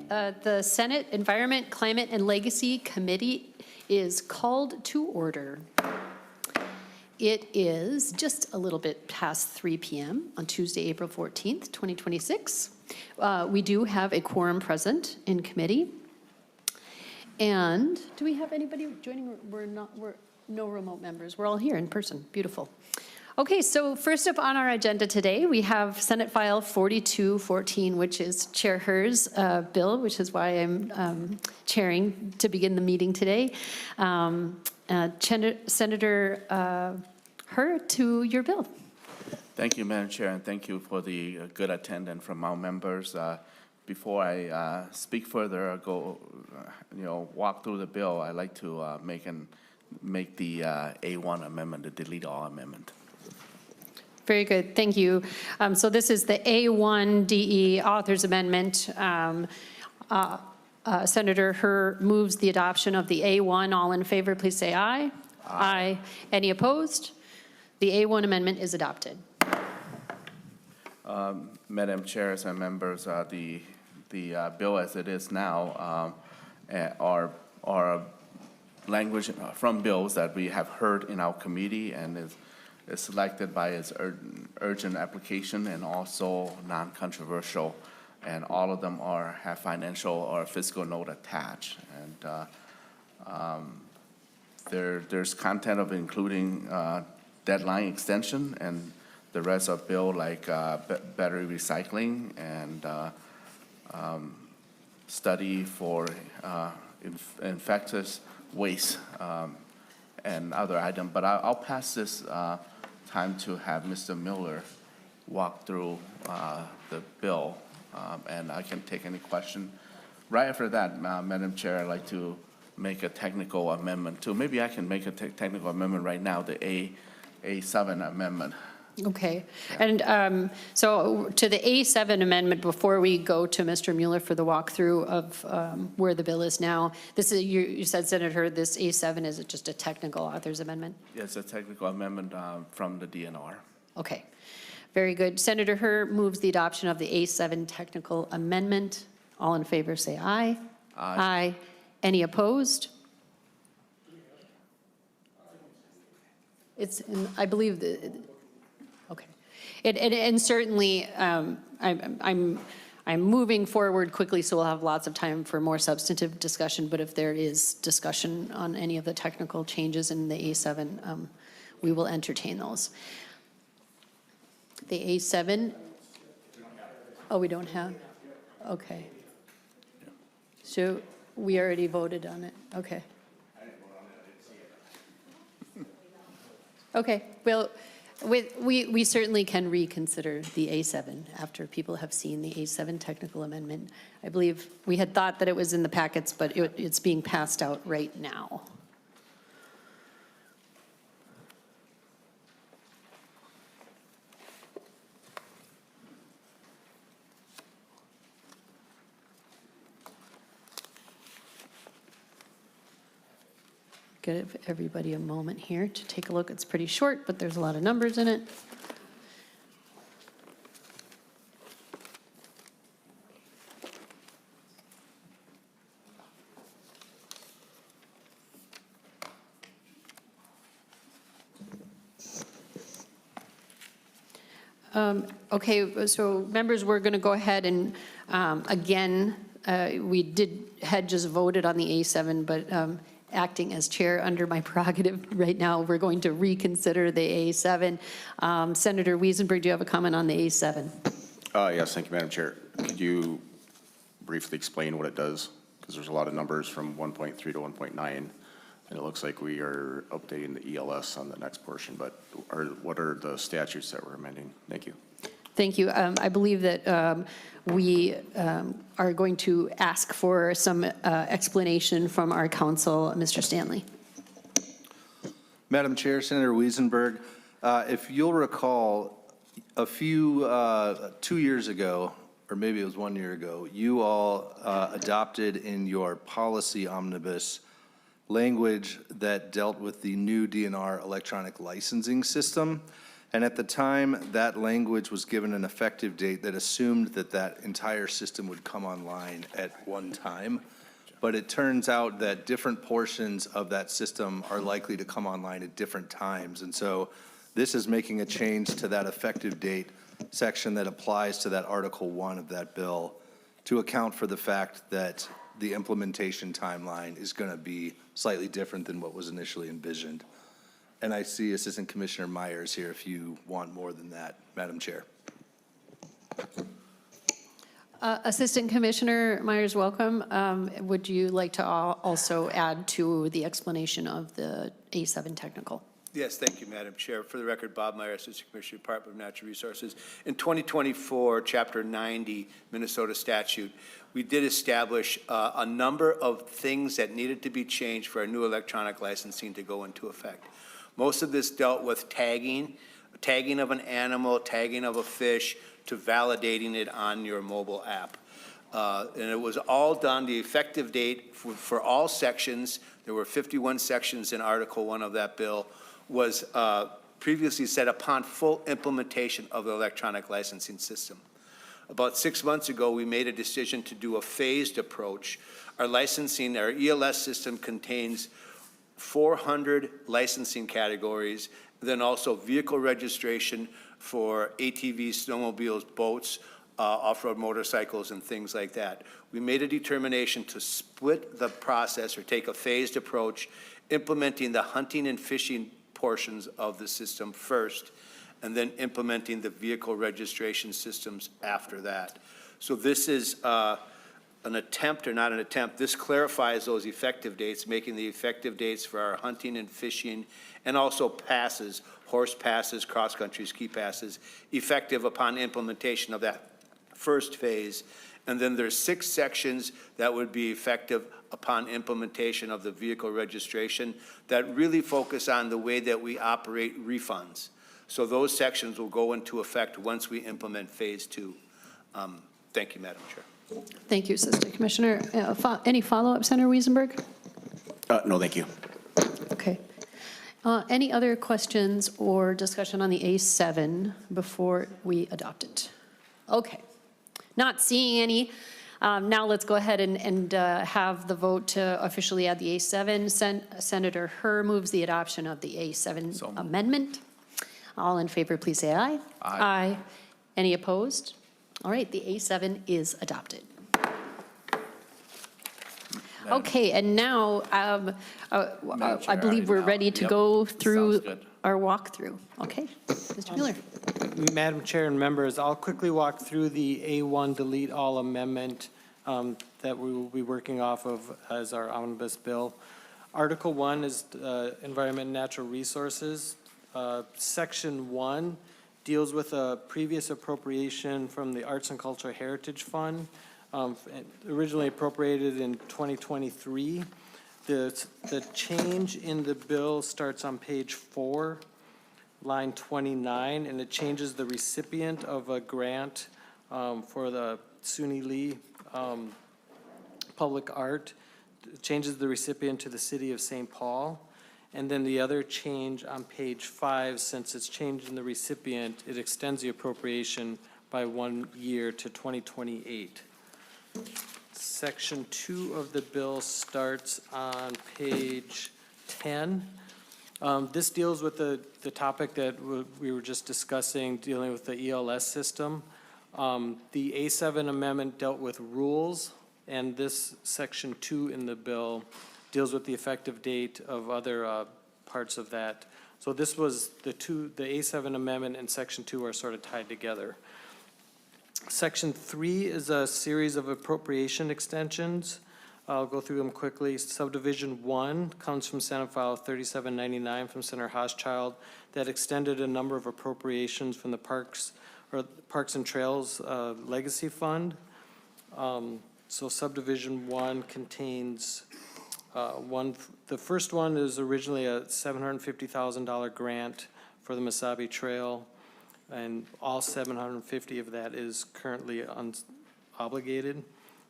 the Senate Environment, Climate, and Legacy Committee is called to order. It is just a little bit past 3 p.m. on Tuesday, April 14th, 2026. We do have a quorum present in committee. And do we have anybody joining? We're no remote members. We're all here in person. Beautiful. Okay, so first up on our agenda today, we have Senate File 4214, which is Chair Herr's bill, which is why I'm chairing to begin the meeting today. Senator Herr, to your bill. Thank you, Madam Chair, and thank you for the good attendance from our members. Before I speak further, or go, walk through the bill, I'd like to make the A1 amendment, the delete all amendment. Very good, thank you. So this is the A1DE Authors Amendment. Senator Herr moves the adoption of the A1. All in favor, please say aye. Aye. Any opposed? The A1 amendment is adopted. Madam Chair and members, the bill as it is now are language from bills that we have heard in our committee and is selected by its urgent application and also non-controversial, and all of them have financial or fiscal note attached. And there's content of including deadline extension and the rest of bill like battery recycling and study for infectious waste and other items. But I'll pass this time to have Mr. Miller walk through the bill, and I can take any question. Right after that, Madam Chair, I'd like to make a technical amendment too. Maybe I can make a technical amendment right now, the A7 amendment. Okay, and so to the A7 amendment, before we go to Mr. Mueller for the walkthrough of where the bill is now, this is, you said, Senator, this A7 is just a technical authors amendment? Yes, a technical amendment from the DNR. Okay, very good. Senator Herr moves the adoption of the A7 technical amendment. All in favor say aye. Aye. Aye. Any opposed? It's, I believe, okay. And certainly, I'm moving forward quickly, so we'll have lots of time for more substantive discussion, but if there is discussion on any of the technical changes in the A7, we will entertain those. The A7, oh, we don't have? Okay. So we already voted on it, okay. Okay, well, we certainly can reconsider the A7 after people have seen the A7 technical amendment. I believe we had thought that it was in the packets, but it's being passed out right now. Give everybody a moment here to take a look. It's pretty short, but there's a lot of numbers in it. Okay, so members, we're going to go ahead and again, we had just voted on the A7, but acting as chair under my prerogative right now, we're going to reconsider the A7. Senator Wiesenberg, do you have a comment on the A7? Yes, thank you, Madam Chair. Could you briefly explain what it does? Because there's a lot of numbers from 1.3 to 1.9, and it looks like we are updating the ELS on the next portion, but what are the statutes that we're amending? Thank you. Thank you. I believe that we are going to ask for some explanation from our counsel, Mr. Stanley. Madam Chair, Senator Wiesenberg, if you'll recall, a few 2 years ago, or maybe it was 1 year ago, you all adopted in your policy omnibus language that dealt with the new DNR electronic licensing system. And at the time, that language was given an effective date that assumed that that entire system would come online at one time. But it turns out that different portions of that system are likely to come online at different times. And so this is making a change to that effective date section that applies to that Article 1 of that bill to account for the fact that the implementation timeline is going to be slightly different than what was initially envisioned. And I see Assistant Commissioner Myers here if you want more than that, Madam Chair. Assistant Commissioner Myers, welcome. Would you like to also add to the explanation of the A7 technical? Yes, thank you, Madam Chair. For the record, Bob Meyer, Assistant Commissioner, Department of Natural Resources. In 2024, Chapter 90, Minnesota statute, we did establish a number of things that needed to be changed for our new electronic licensing to go into effect. Most of this dealt with tagging of an animal, tagging of a fish, to validating it on your mobile app. And it was all done, the effective date for all sections, there were 51 sections in Article 1 of that bill, was previously set upon full implementation of the electronic licensing system. About 6 months ago, we made a decision to do a phased approach. Our licensing, our ELS system contains 400 licensing categories, then also vehicle registration for ATVs, snowmobiles, boats, off-road motorcycles, and things like that. We made a determination to split the process or take a phased approach, implementing the hunting and fishing portions of the system first, and then implementing the vehicle registration systems after that. So this is an attempt, or not an attempt, this clarifies those effective dates, making the effective dates for our hunting and fishing, and also passes, horse passes, cross-country ski passes, effective upon implementation of that first phase. And then there's 6 sections that would be effective upon implementation of the vehicle registration that really focus on the way that we operate refunds. So those sections will go into effect once we implement phase 2. Thank you, Madam Chair. Thank you, Assistant Commissioner. Any follow-up, Senator Wiesenberg? No, thank you. Okay. Any other questions or discussion on the A7 before we adopt it? Okay. Not seeing any. Now let's go ahead and have the vote to officially add the A7. Senator Herr moves the adoption of the A7 amendment. All in favor, please say aye. Aye. Aye. Any opposed? All right, the A7 is adopted. Okay, and now I believe we're ready to go through our walkthrough. Okay, Mr. Mueller. Madam Chair and members, I'll quickly walk through the A1 delete all amendment that we will be working off of as our omnibus bill. Article 1 is Environment and Natural Resources. Section 1 deals with a previous appropriation from the Arts and Cultural Heritage Fund, originally appropriated in 2023. The change in the bill starts on page 4, line 29, and it changes the recipient of a grant for the SUNY Lee Public Art. It changes the recipient to the City of St. Paul. And then the other change on page 5, since it's changed in the recipient, it extends the appropriation by 1 year to 2028. Section 2 of the bill starts on page 10. This deals with the topic that we were just discussing, dealing with the ELS system. The A7 amendment dealt with rules, and this section 2 in the bill deals with the effective date of other parts of that. So this was the A7 amendment and section 2 are sort of tied together. Section 3 is a series of appropriation extensions. I'll go through them quickly. Subdivision 1 comes from Senate File 3799 from Senator Hawj that extended a number of appropriations from the Parks and Trails Legacy Fund. So subdivision 1 contains the first one is originally a $750,000 grant for the Mesabi Trail, and all 750 of that is currently obligated.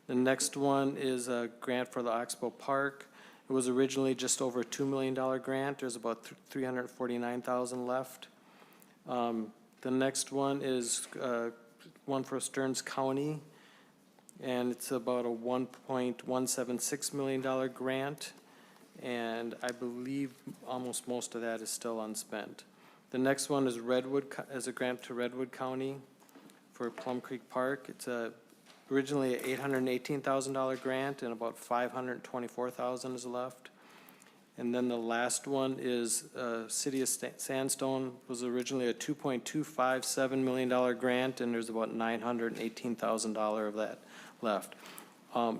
The next one is a grant for the Oxbow Park. It was originally just over a $2 million grant. There's about $349,000 left. The next one is one for Stearns County, and it's about a $1.176 million grant, and I believe almost most of that is still unspent. The next one is as a grant to Redwood County for Plum Creek Park. It's originally a $818,000 grant, and about $524,000 is left. And then the last one is City of Sandstone, was originally a $2.257 million grant, and there's about $918,000 of that left.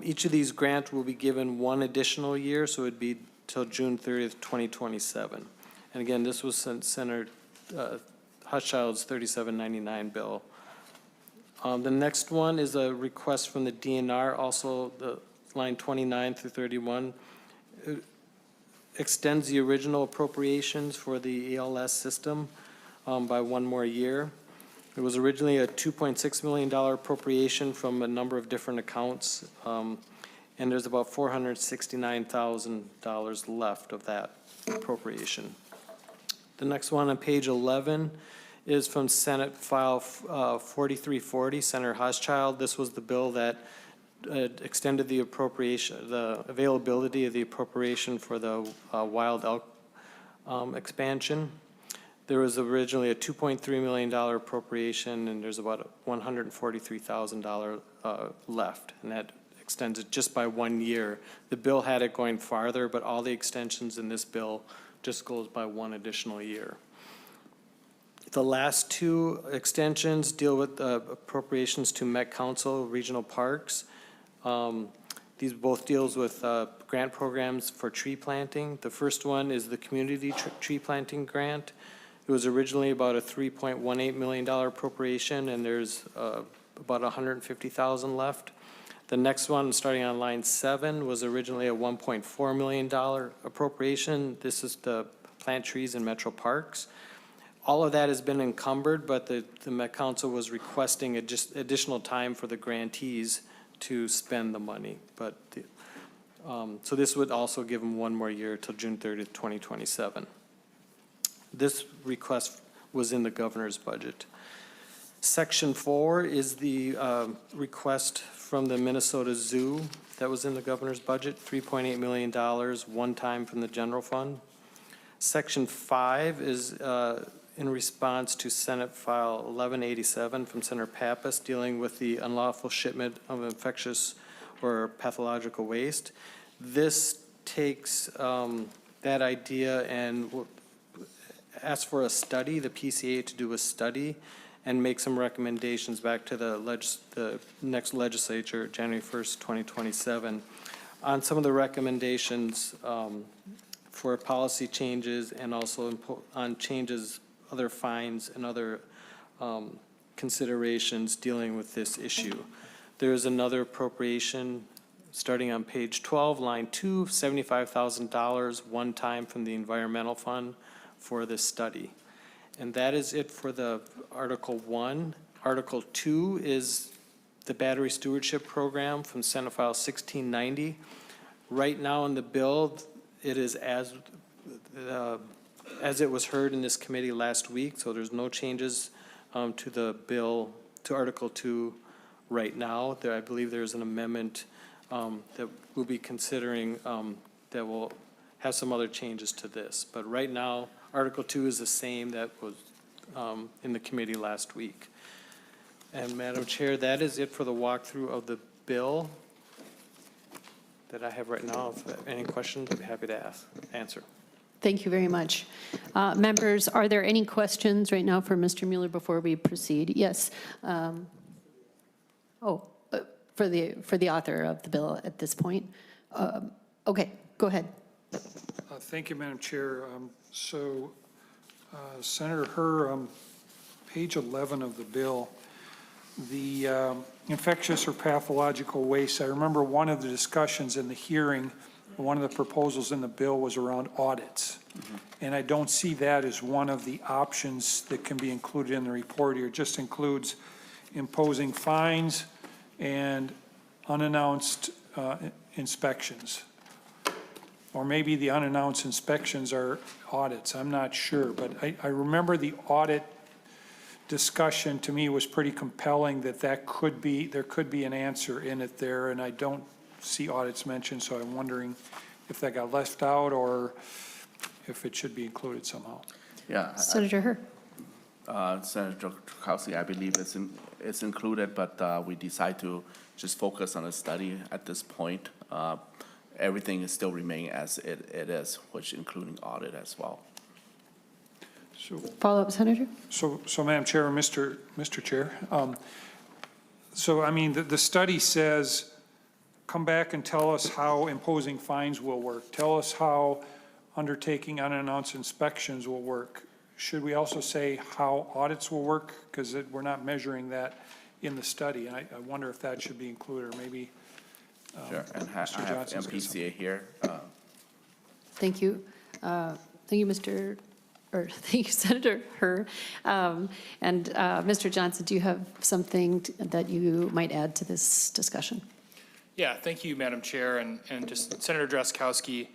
Each of these grants will be given one additional year, so it'd be till June 30th, 2027. And again, this was Senator Hushchild's 3799 bill. The next one is a request from the DNR, also the line 29 through 31. It extends the original appropriations for the ELS system by one more year. It was originally a $2.6 million appropriation from a number of different accounts, and there's about $469,000 left of that appropriation. The next one on page 11 is from Senate File 4340, Senator Hochschild. This was the bill that extended the appropriation, the availability of the appropriation for the wild elk expansion. There was originally a $2.3 million appropriation, and there's about $143,000 left, and that extends it just by 1 year. The bill had it going farther, but all the extensions in this bill just goes by one additional year. The last two extensions deal with appropriations to Met Council Regional Parks. These both deals with grant programs for tree planting. The first one is the Community Tree Planting Grant. It was originally about a $3.18 million appropriation, and there's about $150,000 left. The next one, starting on line 7, was originally a $1.4 million appropriation. This is to plant trees in metro parks. All of that has been encumbered, but the Met Council was requesting additional time for the grantees to spend the money. But so this would also give them 1 more year till June 30th, 2027. This request was in the governor's budget. Section 4 is the request from the Minnesota Zoo that was in the governor's budget, $3.8 million, one time from the general fund. Section 5 is in response to Senate File 1187 from Senator Pappas, dealing with the unlawful shipment of infectious or pathological waste. This takes that idea and asks for a study, the PCA to do a study, and make some recommendations back to the next legislature, January 1st, 2027, on some of the recommendations for policy changes, and also on changes, other fines and other considerations dealing with this issue. There is another appropriation starting on page 12, line 2, $75,000 one time from the environmental fund for this study. And that is it for the Article 1. Article 2 is the Battery Stewardship Program from Senate File 1690. Right now in the bill, it is as it was heard in this committee last week, so there's no changes to the bill, to Article 2 right now. I believe there's an amendment that we'll be considering that will have some other changes to this. But right now, Article 2 is the same that was in the committee last week. And Madam Chair, that is it for the walkthrough of the bill that I have right now. If you have any questions, I'd be happy to answer. Thank you very much. Members, are there any questions right now for Mr. Mueller before we proceed? Yes. For the author of the bill at this point. Okay, go ahead. Thank you, Madam Chair. Senator Herr, page 11 of the bill, the infectious or pathological waste, I remember one of the discussions in the hearing, one of the proposals in the bill was around audits. Mm-hmm. And I don't see that as one of the options that can be included in the report here. It just includes imposing fines and unannounced inspections. Or maybe the unannounced inspections are audits, I'm not sure. But I remember the audit discussion to me was pretty compelling that there could be an answer in it there, and I don't see audits mentioned, so I'm wondering if that got left out or if it should be included somehow. Yeah. Senator Her. Senator Trukowski, I believe it's included, but we decide to just focus on a study at this point. Everything is still remaining as it is, which including audit as well. Follow-up, Senator? So Madam Chair, Mr. Chair, so I mean, the study says, come back and tell us how imposing fines will work. Tell us how undertaking unannounced inspections will work. Should we also say how audits will work? Because we're not measuring that in the study. And I wonder if that should be included, or maybe Sure, and I have Johnson's got MPCA here. Thank you. Thank you, thank you, Senator Her. And Mr. Johnson, do you have something that you might add to this discussion? Yeah, thank you, Madam Chair, and just Senator Drazkowski.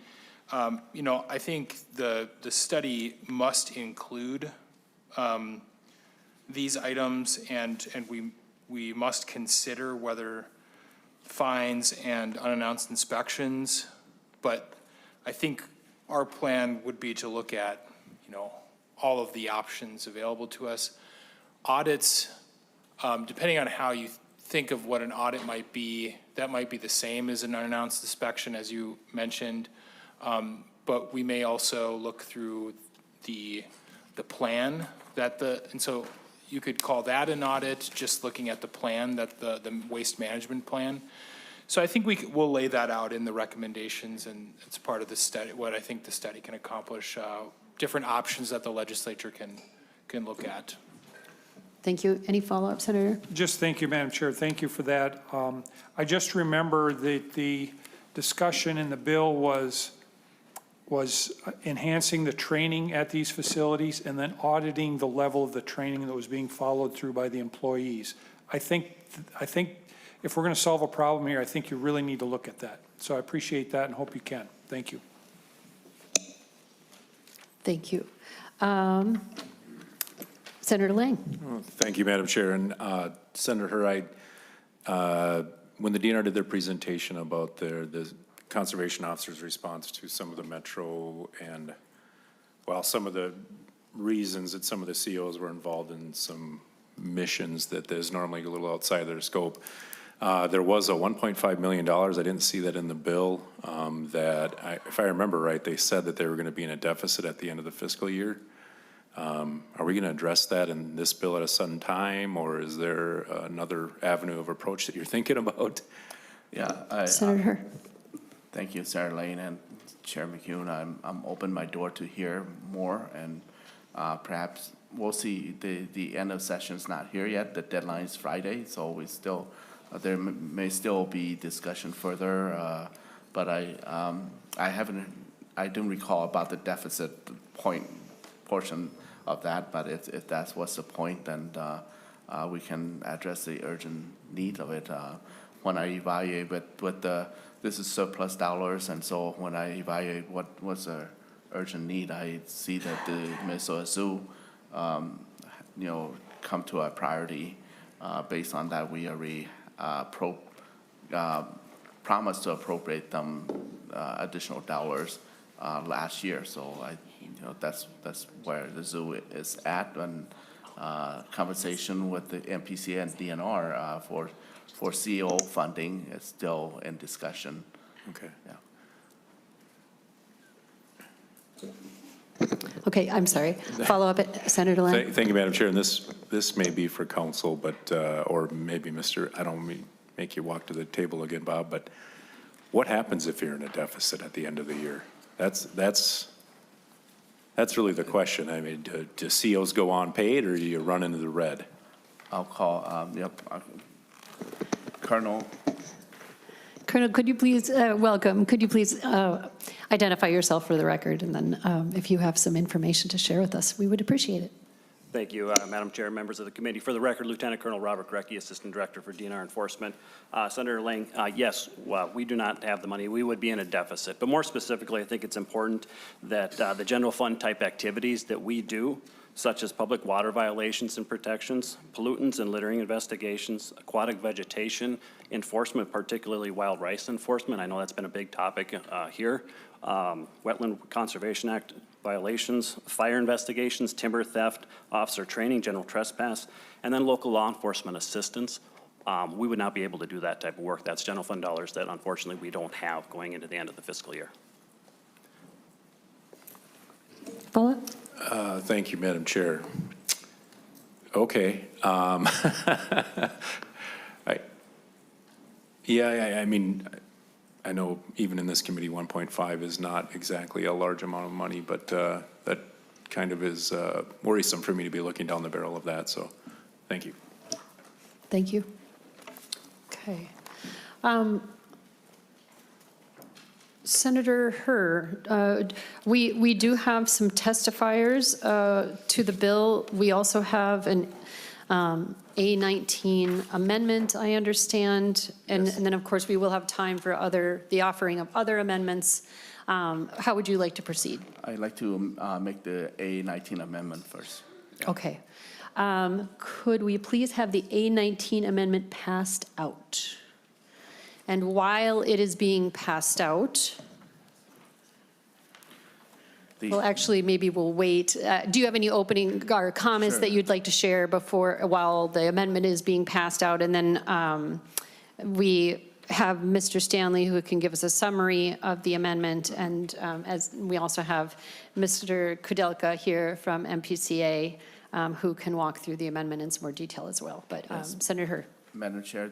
You know, I think the study must include these items, and we must consider whether fines and unannounced inspections. But I think our plan would be to look at, you know, all of the options available to us. Audits, depending on how you think of what an audit might be, that might be the same as an unannounced inspection, as you mentioned. But we may also look through the plan and so you could call that an audit, just looking at the plan, that the waste management plan. So I think we'll lay that out in the recommendations, and it's part of the study, what I think the study can accomplish, different options that the legislature can look at. Thank you. Any follow-up, Senator? Just thank you, Madam Chair. Thank you for that. I just remember that the discussion in the bill was enhancing the training at these facilities and then auditing the level of the training that was being followed through by the employees. I think if we're going to solve a problem here, I think you really need to look at that. So I appreciate that and hope you can. Thank you. Thank you. Senator Lang. Thank you, Madam Chair. And Senator Her, when the DNR did their presentation about the conservation officer's response to some of the metro and, well, some of the reasons that some of the COs were involved in some missions that is normally a little outside of their scope, there was a $1.5 million, I didn't see that in the bill, if I remember right, they said that they were going to be in a deficit at the end of the fiscal year. Are we going to address that in this bill at a sudden time, or is there another avenue of approach that you're thinking about? Yeah, Senator Her. Thank you, Senator Lane and Chair McCune. I'm open my door to hear more, and perhaps we'll see. The end of session's not here yet. The deadline is Friday, so we still there may still be discussion further. But I don't recall about the deficit portion of that. But if that's what's the point, then we can address the urgent need of it. When I evaluate this is surplus dollars, and so when I evaluate what's the urgent need, I see that the Minnesota Zoo, come to a priority. Based on that, we already promised to appropriate them additional dollars last year. So that's where the zoo is at, and conversation with the MPCA and DNR for CO funding is still in discussion. Okay. Yeah. Okay, I'm sorry. Follow-up, Senator Lang. Thank you, Madam Chair. And this may be for council, but or maybe I don't mean make you walk to the table again, Bob. But what happens if you're in a deficit at the end of the year? That's really the question. I mean, do COs go unpaid, or do you run into the red? I'll call. Colonel, could you please welcome? Could you please identify yourself for the record, and then if you have some information to share with us, we would appreciate it. Thank you, Madam Chair, members of the committee. For the record, Lieutenant Colonel Robert Grecki, Assistant Director for DNR Enforcement. Senator Lang, yes, we do not have the money. We would be in a deficit. But more specifically, I think it's important that the general fund type activities that we do such as public water violations and protections, pollutants and littering investigations, aquatic vegetation enforcement, particularly wild rice enforcement. I know that's been a big topic here. Wetland Conservation Act violations, fire investigations, timber theft, officer training, general trespass, and then local law enforcement assistance. We would not be able to do that type of work. That's general fund dollars that unfortunately we don't have going into the end of the fiscal year. Paula? Thank you, Madam Chair. Okay. I mean, I know even in this committee, 1.5 is not exactly a large amount of money, but that kind of is worrisome for me to be looking down the barrel of that, so thank you. Thank you. Okay. Senator Herr, we do have some testifiers to the bill. We also have an A19 amendment, I understand, and then, of course, we will have time for the offering of other amendments. How would you like to proceed? I'd like to make the A19 amendment first. Okay. Could we please have the A19 amendment passed out? And while it is being passed out, well, actually, maybe we'll wait. Do you have any opening or comments that you'd like to share while the amendment is being passed out? And then we have Mr. Stanley who can give us a summary of the amendment. And as we also have Mr. Kudelka here from MPCA who can walk through the amendment in some more detail as well. But Senator Herr. Madam Chair,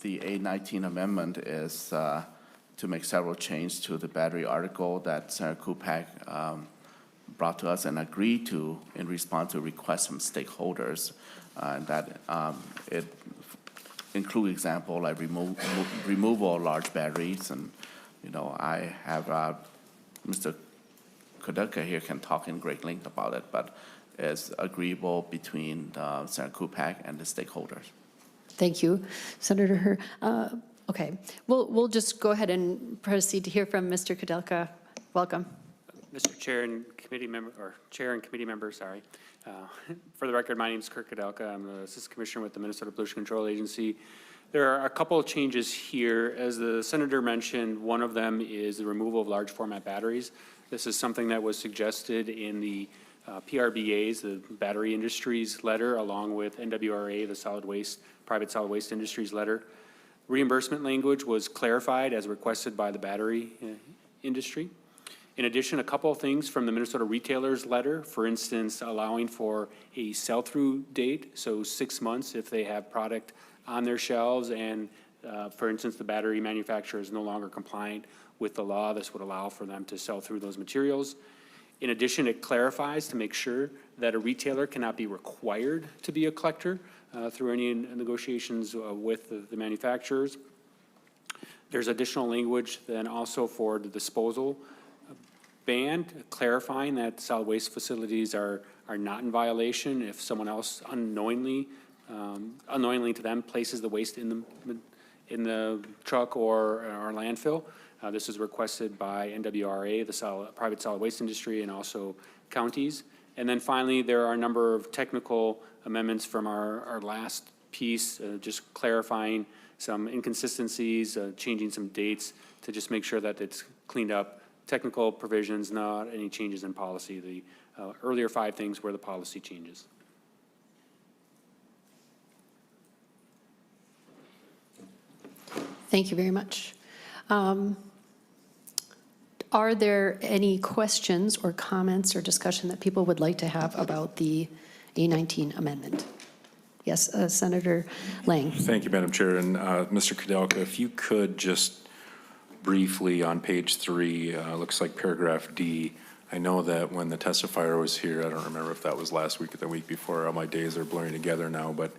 the A19 amendment is to make several changes to the battery article that Senator Kupak brought to us and agreed to in response to requests from stakeholders. That it include example like removal of large batteries, and I have Mr. Kudelka here can talk in great length about it, but it's agreeable between Senator Kupak and the stakeholders. Thank you, Senator Herr. Okay, we'll just go ahead and proceed to hear from Mr. Kudelka. Welcome. Mr. Chair and committee member, or Chair and committee member, sorry. For the record, my name is Kirk Kudelka. I'm the Assistant Commissioner with the Minnesota Pollution Control Agency. There are a couple of changes here. As the Senator mentioned, one of them is the removal of large format batteries. This is something that was suggested in the PRBA's, the battery industry's letter, along with NWRA, the private solid waste industry's letter. Reimbursement language was clarified as requested by the battery industry. In addition, a couple of things from the Minnesota retailers letter, for instance, allowing for a sell-through date, so 6 months if they have product on their shelves and, for instance, the battery manufacturer is no longer compliant with the law, this would allow for them to sell through those materials. In addition, it clarifies to make sure that a retailer cannot be required to be a collector through any negotiations with the manufacturers. There's additional language then also for the disposal ban, clarifying that solid waste facilities are not in violation if someone else unknowingly to them places the waste in the truck or landfill. This is requested by NWRA, the private solid waste industry, and also counties. And then finally, there are a number of technical amendments from our last piece, just clarifying some inconsistencies, changing some dates to just make sure that it's cleaned up. Technical provisions, not any changes in policy. The earlier 5 things were the policy changes. Thank you very much. Are there any questions or comments or discussion that people would like to have about the A19 amendment? Yes, Senator Lang. Thank you, Madam Chair. And Mr. Kudelka, if you could just briefly on page 3, looks like paragraph D. I know that when the testifier was here, I don't remember if that was last week or the week before, all my days are blurring together now, but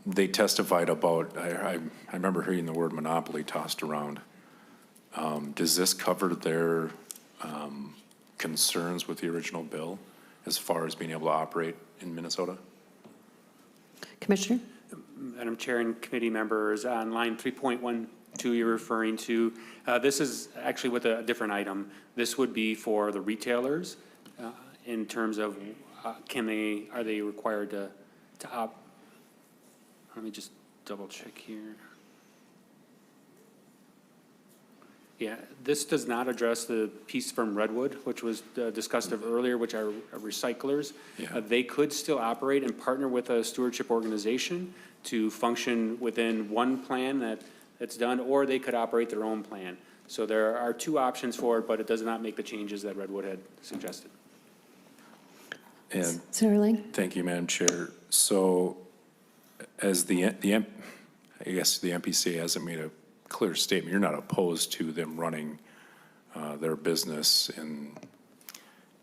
they testified about, I remember hearing the word monopoly tossed around. Does this cover their concerns with the original bill as far as being able to operate in Minnesota? Commissioner? Madam Chair and committee members, on line 3.12 you're referring to, this is actually with a different item. This would be for the retailers in terms of are they required to let me just double check here. Yeah, this does not address the piece from Redwood, which was discussed of earlier, which are recyclers. Yeah. They could still operate and partner with a stewardship organization to function within one plan that's done, or they could operate their own plan. So there are two options for it, but it does not make the changes that Redwood had suggested. And Senator Lang? thank you, Madam Chair. So as I guess the MPCA hasn't made a clear statement, you're not opposed to them running their business in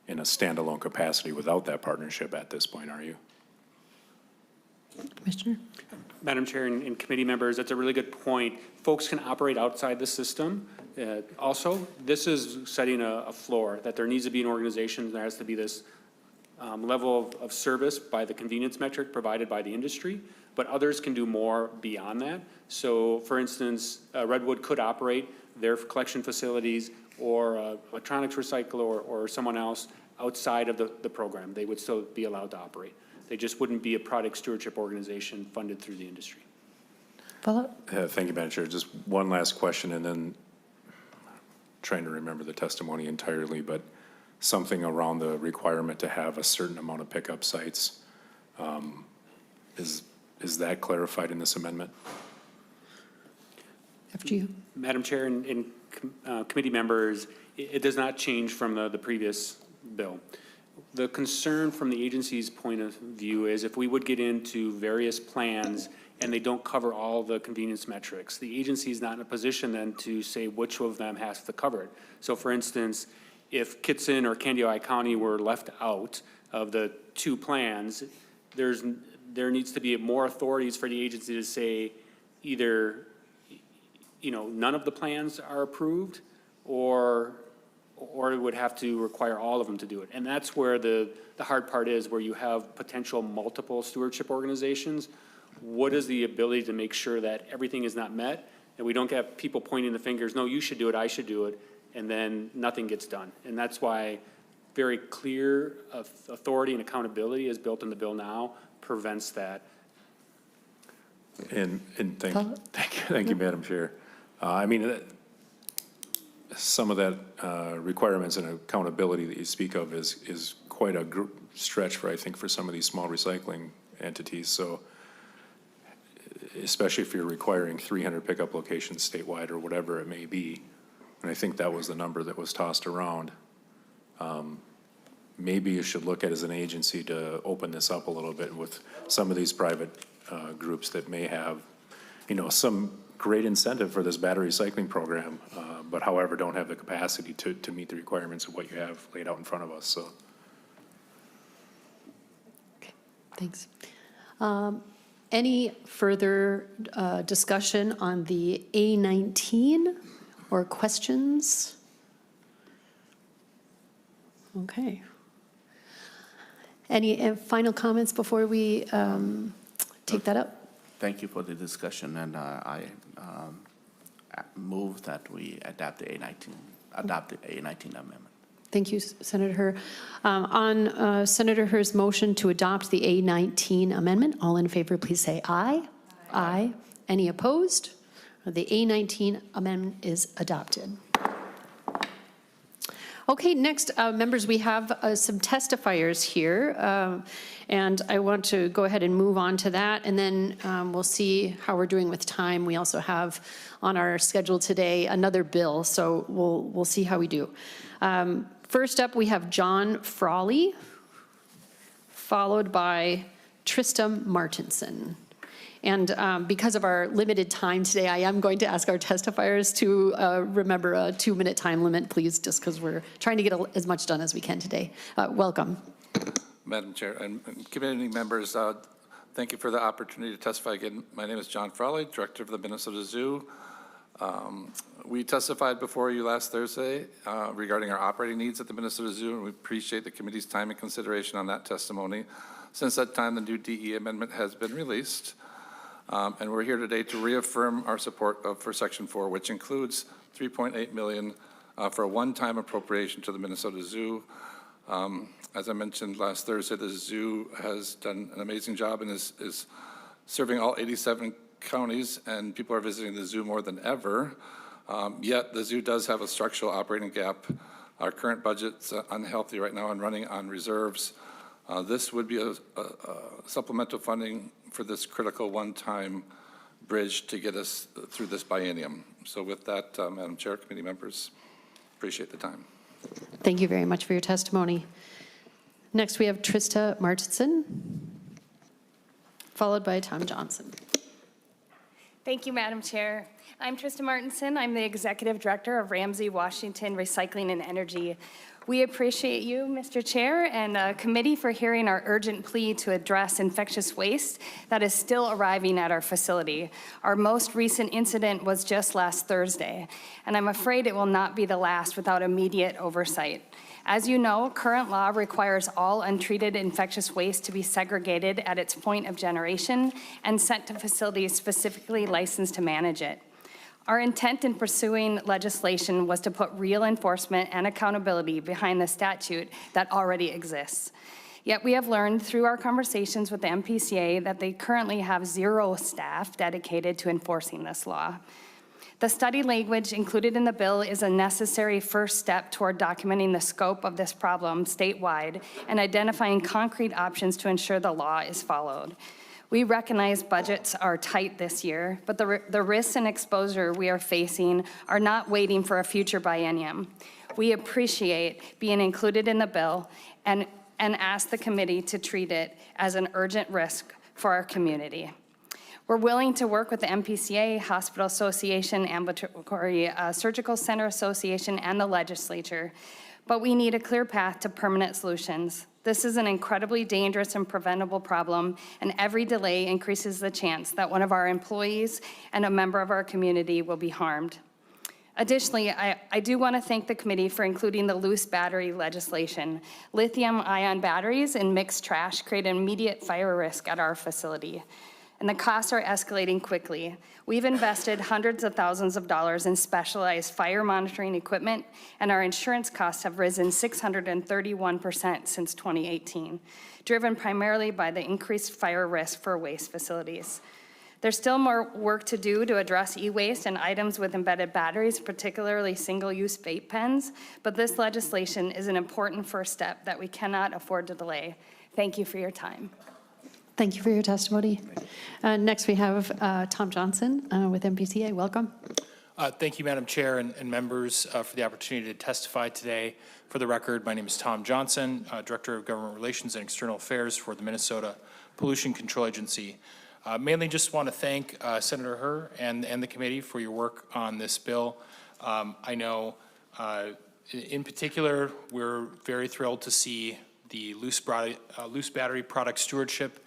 a standalone capacity without that partnership at this point, are you? Commissioner? Madam Chair and committee members, that's a really good point. Folks can operate outside the system. Also, this is setting a floor that there needs to be an organization, there has to be this level of service by the convenience metric provided by the industry, but others can do more beyond that. So, for instance, Redwood could operate their collection facilities or electronics recycler or someone else outside of the program. They would still be allowed to operate. They just wouldn't be a product stewardship organization funded through the industry. Follow-up? Thank you, Madam Chair. Just one last question, and then trying to remember the testimony entirely, but something around the requirement to have a certain amount of pickup sites. Is that clarified in this amendment? After you. Madam Chair and committee members, it does not change from the previous bill. The concern from the agency's point of view is if we would get into various plans and they don't cover all the convenience metrics, the agency is not in a position then to say which of them has to cover it. So for instance, if Kitson or Candioi County were left out of the two plans, there needs to be more authorities for the agency to say either, none of the plans are approved or it would have to require all of them to do it. And that's where the hard part is, where you have potential multiple stewardship organizations. What is the ability to make sure that everything is not met and we don't get people pointing the fingers, no, you should do it, I should do it, and then nothing gets done. And that's why very clear authority and accountability is built in the bill now prevents that. And thank you, Madam Chair. Some of that requirements and accountability that you speak of is quite a stretch for, I think, for some of these small recycling entities. So especially if you're requiring 300 pickup locations statewide or whatever it may be, and I think that was the number that was tossed around. Maybe you should look at as an agency to open this up a little bit with some of these private groups that may have, some great incentive for this battery recycling program, but however, don't have the capacity to meet the requirements of what you have laid out in front of us, so. Okay, thanks. Any further discussion on the A19 or questions? Okay. Any final comments before we take that up? Thank you for the discussion, and I move that we adopt the A19 amendment. Thank you, Senator Herr. On Senator Herr's motion to adopt the A19 amendment, all in favor, please say aye. Aye. Any opposed? The A19 amendment is adopted. Okay, next, members, we have some testifiers here, and I want to go ahead and move on to that, and then we'll see how we're doing with time. We also have on our schedule today another bill, so we'll see how we do. First up, we have John Frawley, followed by Trista Martinson. And because of our limited time today, I am going to ask our testifiers to remember a 2-minute time limit, please, just because we're trying to get as much done as we can today. Welcome. Madam Chair and committee members, thank you for the opportunity to testify again. My name is John Frawley, Director of the Minnesota Zoo. We testified before you last Thursday regarding our operating needs at the Minnesota Zoo, and we appreciate the committee's time and consideration on that testimony. Since that time, the new DE amendment has been released. And we're here today to reaffirm our support for Section 4, which includes $3.8 million for a one-time appropriation to the Minnesota Zoo. As I mentioned last Thursday, the zoo has done an amazing job and is serving all 87 counties, and people are visiting the zoo more than ever. Yet the zoo does have a structural operating gap. Our current budget's unhealthy right now and running on reserves. This would be a supplemental funding for this critical one-time bridge to get us through this biennium. So with that, Madam Chair, committee members, appreciate the time. Thank you very much for your testimony. Next, we have Trista Martinson, followed by Tom Johnson. Thank you, Madam Chair. I'm Trista Martinson. I'm the Executive Director of Ramsey Washington Recycling and Energy. We appreciate you, Mr. Chair, and committee for hearing our urgent plea to address infectious waste that is still arriving at our facility. Our most recent incident was just last Thursday, and I'm afraid it will not be the last without immediate oversight. As you know, current law requires all untreated infectious waste to be segregated at its point of generation and sent to facilities specifically licensed to manage it. Our intent in pursuing legislation was to put real enforcement and accountability behind the statute that already exists. Yet we have learned through our conversations with the MPCA that they currently have 0 staff dedicated to enforcing this law. The study language included in the bill is a necessary first step toward documenting the scope of this problem statewide and identifying concrete options to ensure the law is followed. We recognize budgets are tight this year, but the risks and exposure we are facing are not waiting for a future biennium. We appreciate being included in the bill and ask the committee to treat it as an urgent risk for our community. We're willing to work with the MPCA, Hospital Association, Ambulatory Surgical Center Association, and the legislature, but we need a clear path to permanent solutions. This is an incredibly dangerous and preventable problem, and every delay increases the chance that one of our employees and a member of our community will be harmed. Additionally, I do want to thank the committee for including the loose battery legislation. Lithium-ion batteries in mixed trash create an immediate fire risk at our facility, and the costs are escalating quickly. We've invested hundreds of thousands of dollars in specialized fire monitoring equipment, and our insurance costs have risen 631% since 2018, driven primarily by the increased fire risk for waste facilities. There's still more work to do to address e-waste and items with embedded batteries, particularly single-use vape pens, but this legislation is an important first step that we cannot afford to delay. Thank you for your time. Thank you for your testimony. Next, we have Tom Johnson with MPCA. Welcome. Thank you, Madam Chair and members, for the opportunity to testify today. For the record, my name is Tom Johnson, Director of Government Relations and External Affairs for the Minnesota Pollution Control Agency. Mainly just want to thank Senator Herr and the committee for your work on this bill. I know in particular, we're very thrilled to see the loose battery product stewardship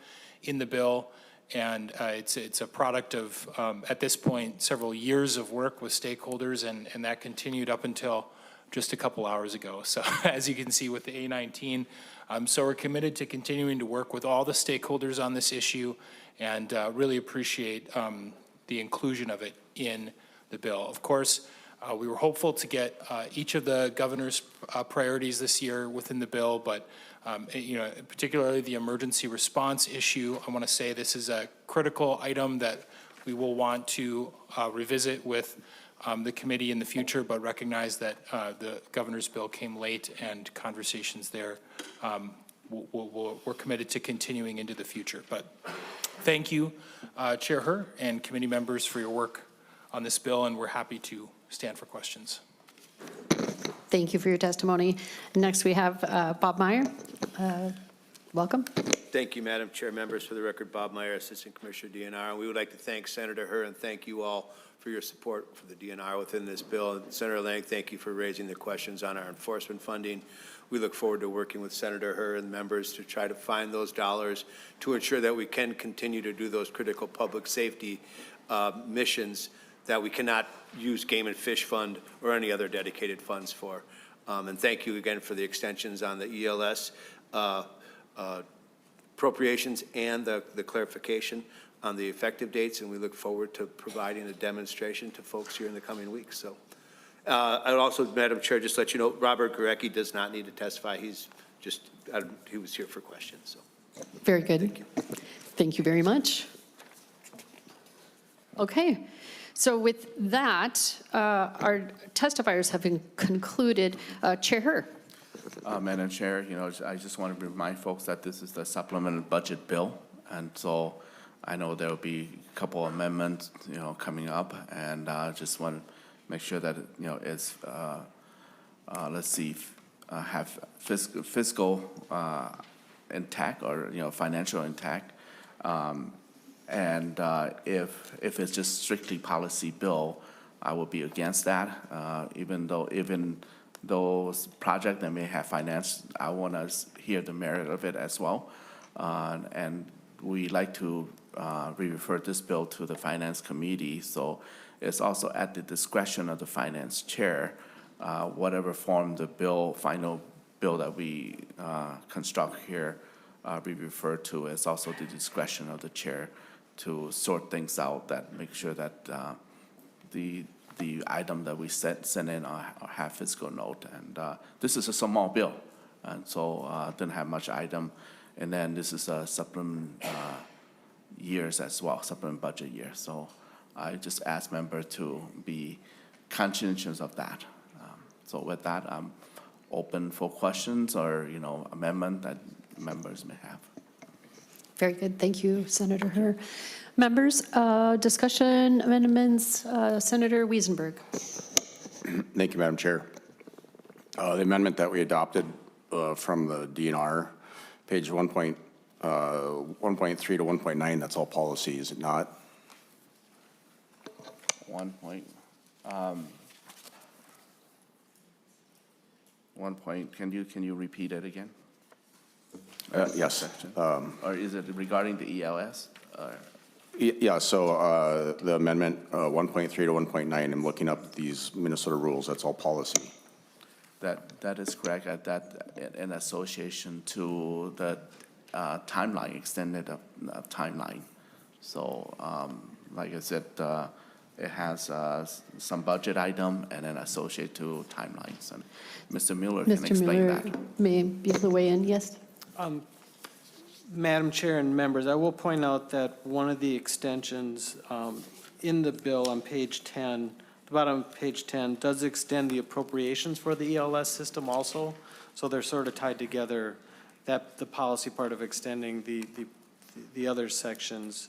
in the bill, and it's a product of, at this point, several years of work with stakeholders, and that continued up until just a couple hours ago. So as you can see with the A19, so we're committed to continuing to work with all the stakeholders on this issue, and really appreciate the inclusion of it in the bill. Of course, we were hopeful to get each of the governor's priorities this year within the bill, but particularly the emergency response issue, I want to say this is a critical item that we will want to revisit with the committee in the future, but recognize that the governor's bill came late and conversations there we're committed to continuing into the future. But thank you, Chair Herr and committee members, for your work on this bill, and we're happy to stand for questions. Thank you for your testimony. Next, we have Bob Meyer. Welcome. Thank you, Madam Chair. Members, for the record, Bob Meyer, Assistant Commissioner DNR. And we would like to thank Senator Herr and thank you all for your support for the DNR within this bill. And Senator Lang, thank you for raising the questions on our enforcement funding. We look forward to working with Senator Herr and members to try to find those dollars to ensure that we can continue to do those critical public safety missions that we cannot use Game and Fish Fund or any other dedicated funds for. And thank you again for the extensions on the ELS appropriations and the clarification on the effective dates, and we look forward to providing a demonstration to folks here in the coming weeks. So I would also, Madam Chair, just let you know, Robert Gurecki does not need to testify. He's just, he was here for questions, so. Very good. Thank you very much. Okay, so with that, our testifiers have been concluded. Chair Her. Madam Chair, I just want to remind folks that this is the supplemental budget bill, and so I know there will be a couple amendments, coming up, and I just want to make sure that, it's, let's see, have fiscal intact or, financial intact. And if it's just strictly policy bill, I will be against that, even those projects that may have finance, I want to hear the merit of it as well. And we like to refer this bill to the Finance Committee, so it's also at the discretion of the Finance Chair, whatever form the final bill that we construct here be referred to. It's also the discretion of the Chair to sort things out, that make sure that the item that we send in have fiscal note. And this is a small bill, and so didn't have much item. And then this is a supplement years as well, supplement budget year. So I just ask members to be conscientious of that. So with that, I'm open for questions or, amendment that members may have. Very good. Thank you, Senator Her. Members, discussion amendments, Senator Wiesenberg. Thank you, Madam Chair. The amendment that we adopted from the DNR, page 1.3 to 1.9, that's all policy, is it not? 1 point, can you repeat it again? Yes. Section? Or is it regarding the ELS? Yeah, so the amendment 1.3 to 1.9, I'm looking up these Minnesota rules, that's all policy. That is correct, that in association to the timeline, extended timeline. So like I said, it has some budget item and then associated to timelines. And Mr. Miller can explain that. Mr. Miller may be able to weigh in, yes? Madam Chair and members, I will point out that one of the extensions in the bill on page 10, the bottom of page 10, does extend the appropriations for the ELS system also. So they're sort of tied together, that the policy part of extending the other sections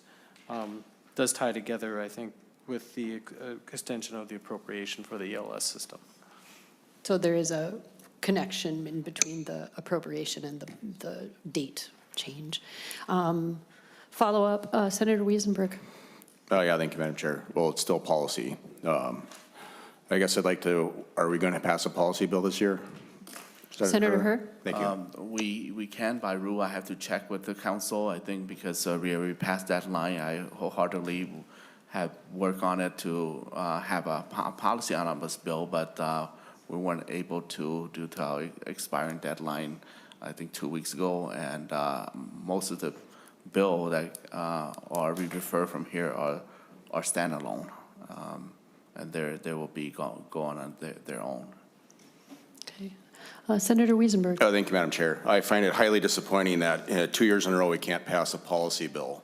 does tie together, I think, with the extension of the appropriation for the ELS system. So there is a connection in between the appropriation and the date change. Follow-up, Senator Wiesenberg. Oh, yeah, thank you, Madam Chair. Well, it's still policy. I guess I'd like to, are we going to pass a policy bill this year? Senator Her? Thank you. We can by rule. I have to check with the council, I think, because we passed that line. I wholeheartedly have worked on it to have a policy omnibus bill, but we weren't able to due to our expiring deadline, I think 2 weeks ago, and most of the bill that are we refer from here are standalone, and they will be going on their own. Okay. Senator Wiesenberg. Thank you, Madam Chair. I find it highly disappointing that 2 years in a row we can't pass a policy bill.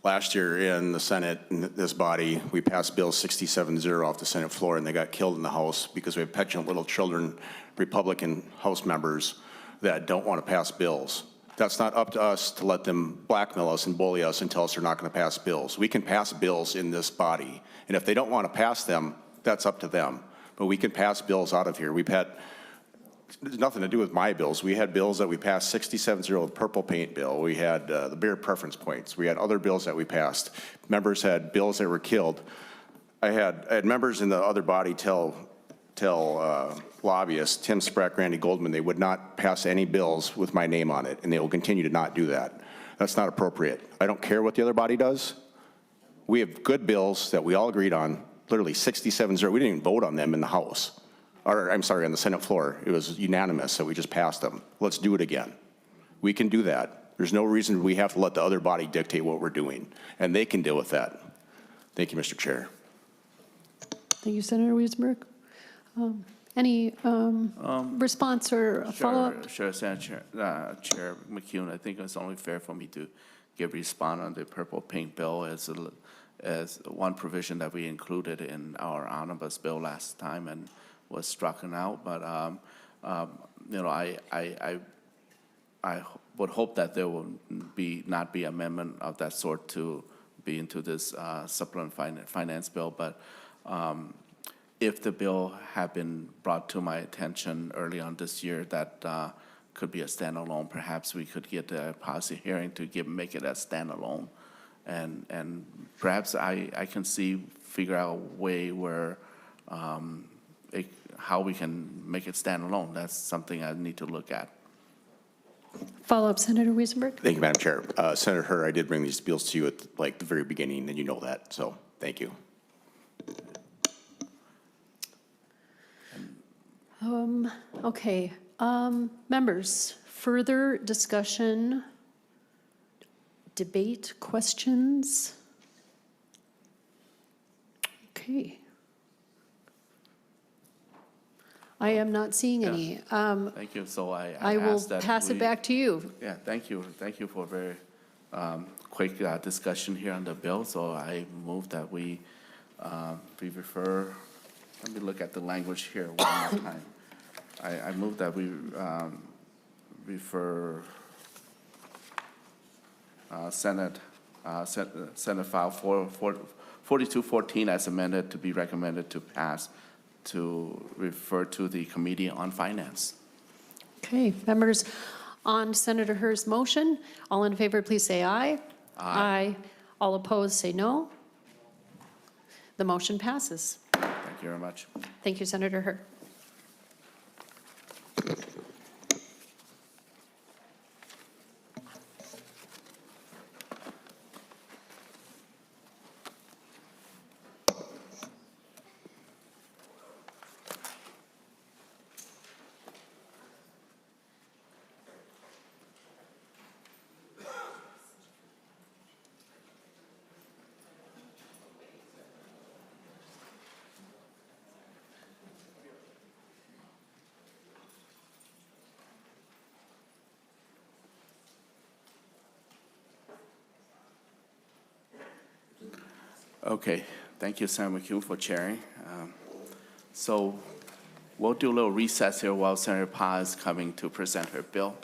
Last year in the Senate, in this body, we passed Bill 67-0 off the Senate floor, and they got killed in the House because we have petulant little children, Republican House members, that don't want to pass bills. That's not up to us to let them blackmail us and bully us and tell us they're not going to pass bills. We can pass bills in this body, and if they don't want to pass them, that's up to them. But we can pass bills out of here. We've had, there's nothing to do with my bills. We had bills that we passed, 67-0, the purple paint bill. We had the beer preference points. We had other bills that we passed. Members had bills that were killed. I had members in the other body tell lobbyists, Tim Sprack, Randy Goldman, they would not pass any bills with my name on it, and they will continue to not do that. That's not appropriate. I don't care what the other body does. We have good bills that we all agreed on, literally 67-0. We didn't even vote on them in the House. Or, I'm sorry, on the Senate floor. It was unanimous that we just passed them. Let's do it again. We can do that. There's no reason we have to let the other body dictate what we're doing, and they can deal with that. Thank you, Mr. Chair. Thank you, Senator Wiesenberg. Any response or a follow-up? Sure, Senator Chair McCune, I think it's only fair for me to respond on the purple pink bill as one provision that we included in our omnibus bill last time and was struck out. But you know, I would hope that there will not be amendment of that sort to be into this supplemental finance bill. But if the bill had been brought to my attention early on this year, that could be a standalone. Perhaps we could get a policy hearing to make it a standalone, and perhaps I can figure out a way where how we can make it standalone. That's something I need to look at. Follow-up, Senator Weisenberg? Thank you, Madam Chair. Senator Hur, I did bring these bills to you at like the very beginning, and you know that, so thank you. Okay, members, further discussion, debate, questions? Okay. I am not seeing any. Thank you. So I will ask that pass it back to you. Yeah, thank you. Thank you for a very quick discussion here on the bill. So I move that we refer, let me look at the language here one more time. I move that we refer Senate File 4214 as amended to be recommended to pass, to refer to the Committee on Finance. Okay, members, on Senator Hur's motion, all in favor, please say aye. Aye. All opposed, say no. The motion passes. Thank you very much. Thank you, Senator Hur. Okay, thank you, Senator McHugh, for chairing. So we'll do a little recess here while Senator Pa is coming to present her bill.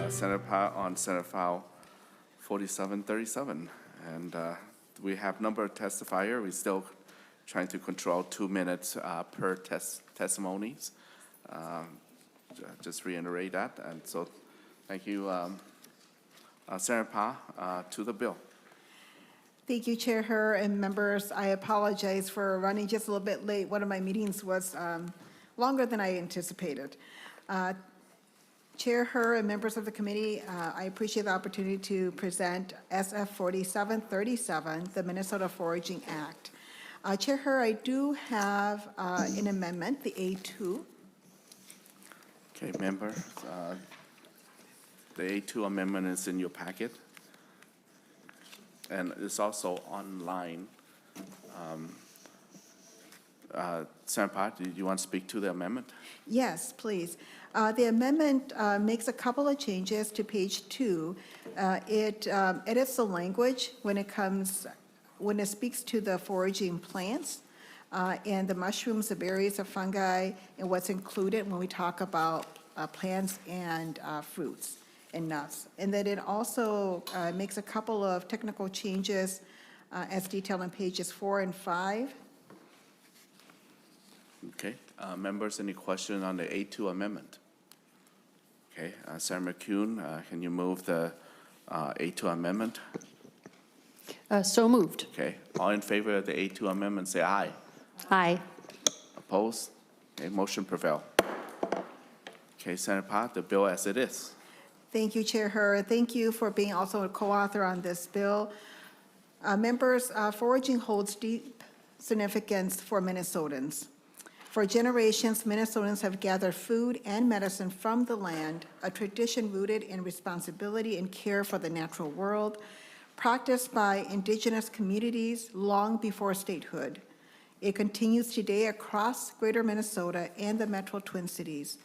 Senator Pa on Senate File 4737. And we have number of testifier. We're still trying to control 2 minutes per testimonies. Just reiterate that. And so thank you, Senator Pa, to the bill. Thank you, Chair Her and members. I apologize for running just a little bit late. One of my meetings was longer than I anticipated. Chair Her and members of the committee, I appreciate the opportunity to present SF 4737, the Minnesota Foraging Act. Chair Her, I do have an amendment, the A2. Okay, member, the A2 amendment is in your packet. And it's also online. Senator Pa, do you want to speak to the amendment? Yes, please. The amendment makes a couple of changes to page 2. It edits the language when it speaks to the foraging plants and the mushrooms, the berries, the fungi, and what's included when we talk about plants and fruits and nuts. And then it also makes a couple of technical changes as detailed on pages 4 and 5. Okay, members, any question on the A2 amendment? Okay, Senator McCune, can you move the A2 amendment? So moved. Okay, all in favor of the A2 amendment, say aye. Aye. Opposed? Okay, motion prevail. Okay, Senator Pa, the bill as it is. Thank you, Chair Her. Thank you for being also a co-author on this bill. Members, foraging holds deep significance for Minnesotans. For generations, Minnesotans have gathered food and medicine from the land, a tradition rooted in responsibility and care for the natural world, practiced by indigenous communities long before statehood. It continues today across greater Minnesota and the Metro Twin Cities.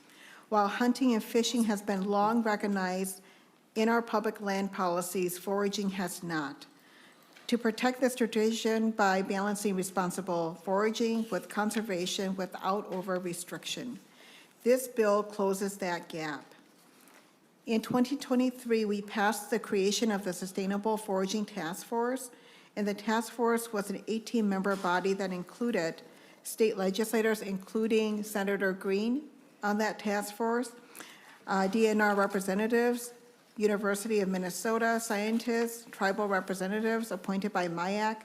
While hunting and fishing has been long recognized in our public land policies, foraging has not. To protect this tradition by balancing responsible foraging with conservation without over-restriction. This bill closes that gap. In 2023, we passed the creation of the Sustainable Foraging Task Force, and the task force was an 18-member body that included state legislators, including Senator Green on that task force, DNR representatives, University of Minnesota scientists, tribal representatives appointed by MIAC,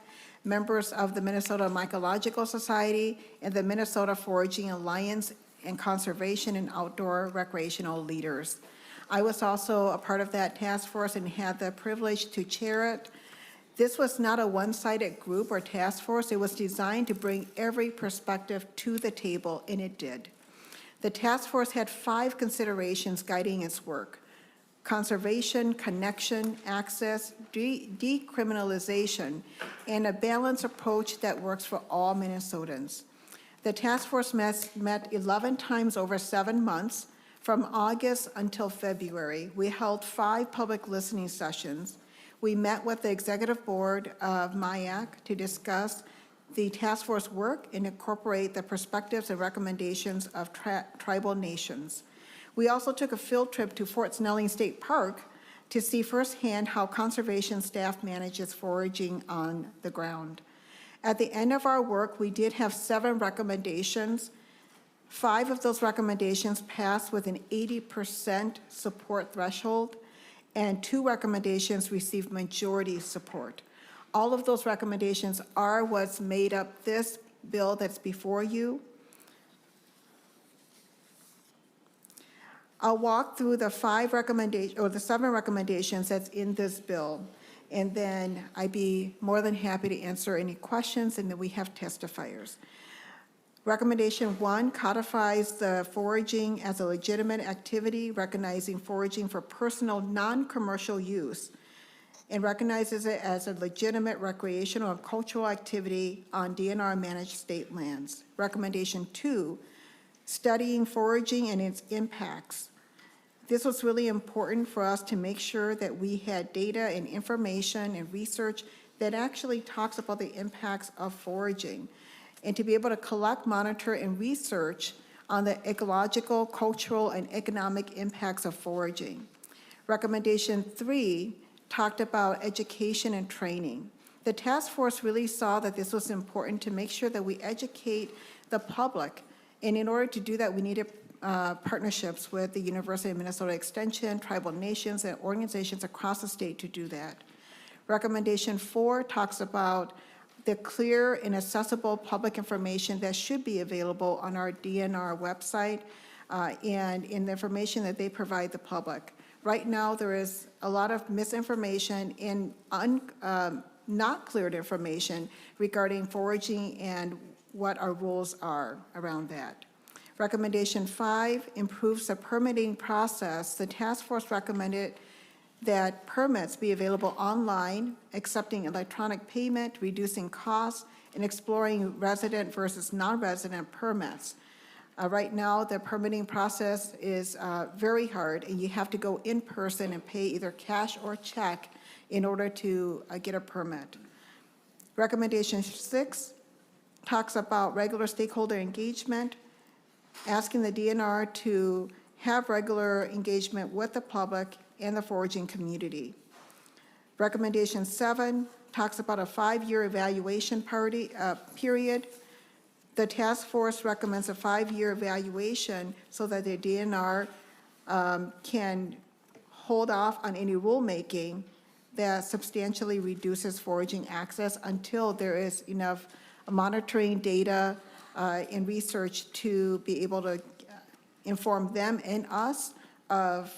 members of the Minnesota Mycological Society, and the Minnesota Foraging Alliance, and conservation and outdoor recreational leaders. I was also a part of that task force and had the privilege to chair it. This was not a one-sided group or task force. It was designed to bring every perspective to the table, and it did. The task force had 5 considerations guiding its work: conservation, connection, access, decriminalization, and a balanced approach that works for all Minnesotans. The task force met 11 times over 7 months, from August until February. We held 5 public listening sessions. We met with the executive board of MIAC to discuss the task force work and incorporate the perspectives and recommendations of tribal nations. We also took a field trip to Fort Snelling State Park to see firsthand how conservation staff manages foraging on the ground. At the end of our work, we did have 7 recommendations. 5 of those recommendations passed with an 80% support threshold, and 2 recommendations received majority support. All of those recommendations are what's made up this bill that's before you. I'll walk through the 5 recommendations, or the 7 recommendations that's in this bill, and then I'd be more than happy to answer any questions, and then we have testifiers. Recommendation 1 codifies the foraging as a legitimate activity, recognizing foraging for personal, non-commercial use, and recognizes it as a legitimate recreational and cultural activity on DNR-managed state lands. Recommendation 2, studying foraging and its impacts. This was really important for us to make sure that we had data and information and research that actually talks about the impacts of foraging, and to be able to collect, monitor, and research on the ecological, cultural, and economic impacts of foraging. Recommendation 3, talked about education and training. The task force really saw that this was important to make sure that we educate the public. And in order to do that, we needed partnerships with the University of Minnesota Extension, tribal nations, and organizations across the state to do that. Recommendation 4 talks about the clear and accessible public information that should be available on our DNR website and in the information that they provide the public. Right now, there is a lot of misinformation and not cleared information regarding foraging and what our rules are around that. Recommendation 5 improves the permitting process. The task force recommended that permits be available online, accepting electronic payment, reducing costs, and exploring resident versus non-resident permits. Right now, the permitting process is very hard, and you have to go in person and pay either cash or check in order to get a permit. Recommendation 6 talks about regular stakeholder engagement, asking the DNR to have regular engagement with the public and the foraging community. Recommendation 7 talks about a 5-year evaluation period. The task force recommends a 5-year evaluation so that the DNR can hold off on any rulemaking that substantially reduces foraging access until there is enough monitoring data and research to be able to inform them and us of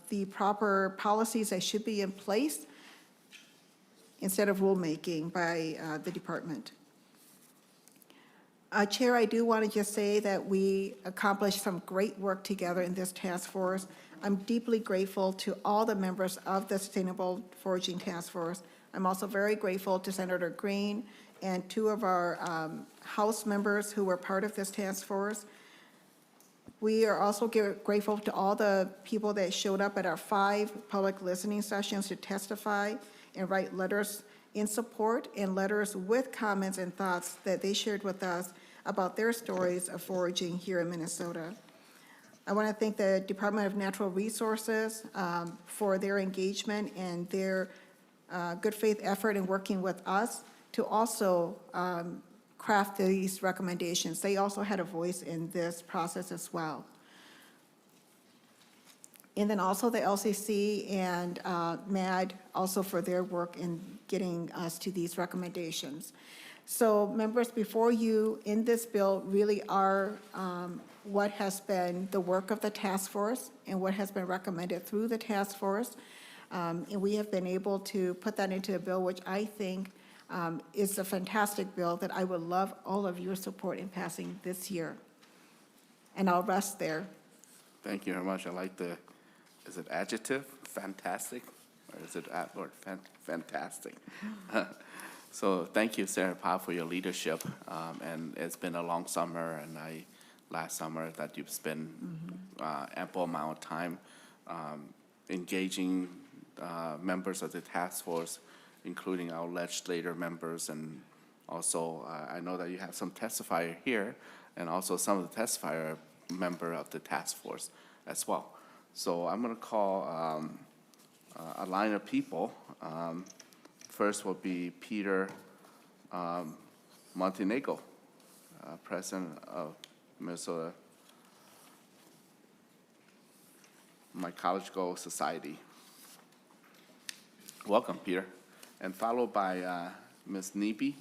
the proper policies that should be in place instead of rulemaking by the department. Chair, I do want to just say that we accomplished some great work together in this task force. I'm deeply grateful to all the members of the Sustainable Foraging Task Force. I'm also very grateful to Senator Green and 2 of our House members who were part of this task force. We are also grateful to all the people that showed up at our 5 public listening sessions to testify and write letters in support and letters with comments and thoughts that they shared with us about their stories of foraging here in Minnesota. I want to thank the Department of Natural Resources for their engagement and their good faith effort in working with us to also craft these recommendations. They also had a voice in this process as well. And then also the LCC and MAD also for their work in getting us to these recommendations. So members, before you in this bill really are what has been the work of the task force and what has been recommended through the task force. And we have been able to put that into a bill, which I think is a fantastic bill that I would love all of your support in passing this year. And I'll rest there. Thank you very much. I like the, is it adjective, fantastic? Or is it adverb, fantastic? So thank you, Sarah Pa, for your leadership. And it's been a long summer, and last summer that you've spent ample amount of time engaging members of the task force, including our legislator members, and also I know that you have some testifier here, and also some of the testifier member of the task force as well. So I'm going to call a line of people. First will be Peter Montenegro, President of Minnesota Mycological Society. Welcome, Peter. And followed by Ms. Neebe.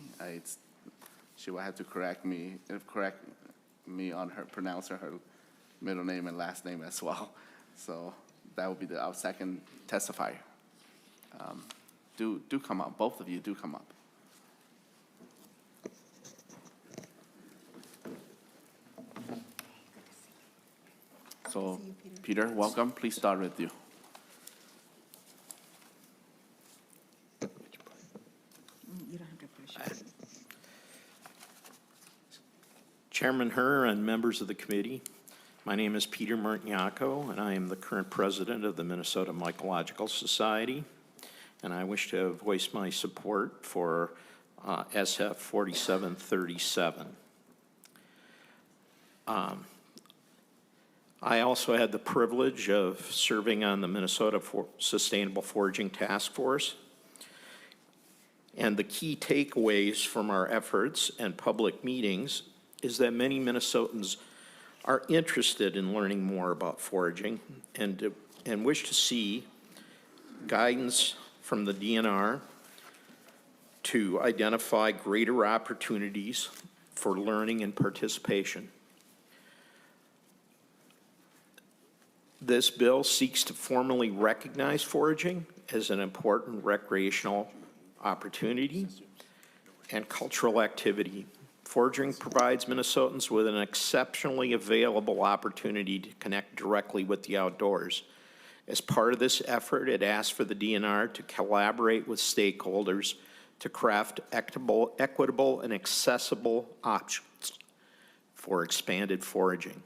She will have to correct me on her pronouncing her middle name and last name as well. So that will be our second testifier. Do come up. Both of you do come up. So, Peter, welcome. Please start with you. You don't have to push it. Chairman Herr and members of the committee, my name is Peter Martiniaco, and I am the current president of the Minnesota Mycological Society, and I wish to voice my support for SF 4737. I also had the privilege of serving on the Minnesota Sustainable Foraging Task Force. And the key takeaways from our efforts and public meetings is that many Minnesotans are interested in learning more about foraging and wish to see guidance from the DNR to identify greater opportunities for learning and participation. This bill seeks to formally recognize foraging as an important recreational opportunity and cultural activity. Foraging provides Minnesotans with an exceptionally available opportunity to connect directly with the outdoors. As part of this effort, it asks for the DNR to collaborate with stakeholders to craft equitable and accessible options for expanded foraging.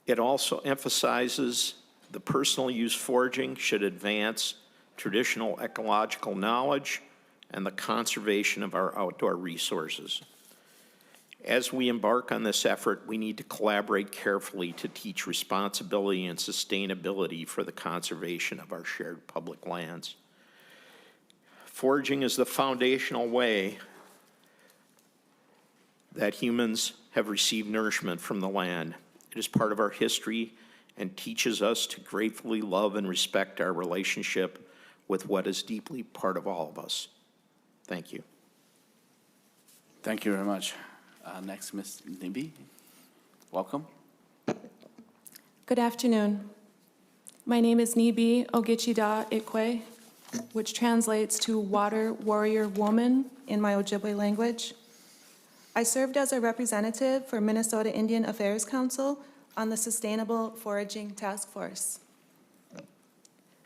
It also emphasizes the personal use foraging should advance traditional ecological knowledge and the conservation of our outdoor resources. As we embark on this effort, we need to collaborate carefully to teach responsibility and sustainability for the conservation of our shared public lands. Foraging is the foundational way that humans have received nourishment from the land. It is part of our history and teaches us to gratefully love and respect our relationship with what is deeply part of all of us. Thank you. Thank you very much. Next, Ms. Nimby. Welcome. Good afternoon. My name is Nibi Ogichida Ikwe, which translates to Water Warrior Woman in my Ojibwe language. I served as a representative for Minnesota Indian Affairs Council on the Sustainable Foraging Task Force.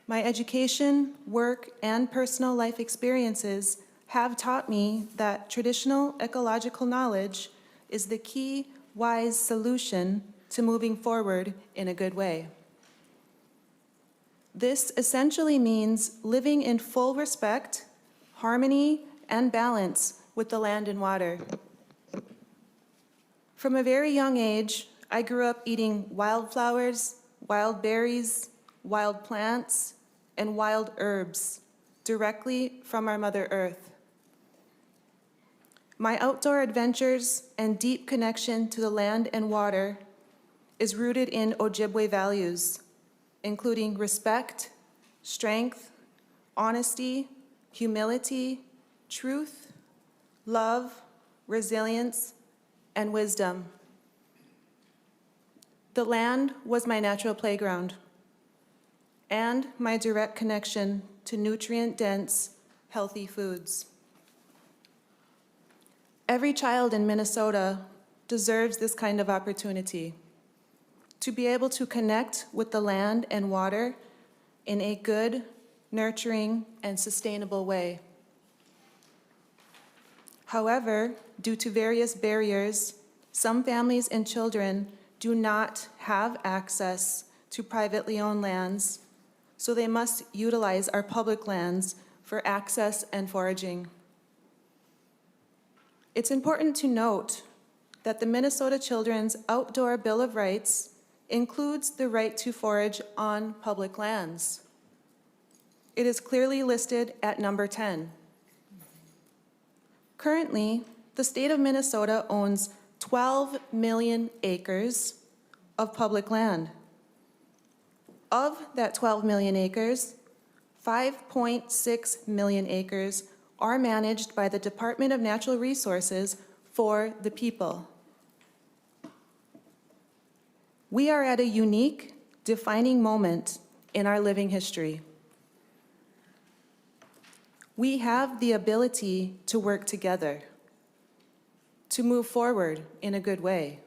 My education, work, and personal life experiences have taught me that traditional ecological knowledge is the key, wise solution to moving forward in a good way. This essentially means living in full respect, harmony, and balance with the land and water. From a very young age, I grew up eating wildflowers, wild berries, wild plants, and wild herbs directly from our Mother Earth. My outdoor adventures and deep connection to the land and water is rooted in Ojibwe values, including respect, strength, honesty, humility, truth, love, resilience, and wisdom. The land was my natural playground and my direct connection to nutrient-dense, healthy foods. Every child in Minnesota deserves this kind of opportunity to be able to connect with the land and water in a good, nurturing, and sustainable way. However, due to various barriers, some families and children do not have access to privately owned lands, so they must utilize our public lands for access and foraging. It's important to note that the Minnesota Children's Outdoor Bill of Rights includes the right to forage on public lands. It is clearly listed at number 10. Currently, the state of Minnesota owns 12 million acres of public land. Of that 12 million acres, 5.6 million acres are managed by the Department of Natural Resources for the people. We are at a unique, defining moment in our living history. We have the ability to work together, to move forward in a good way.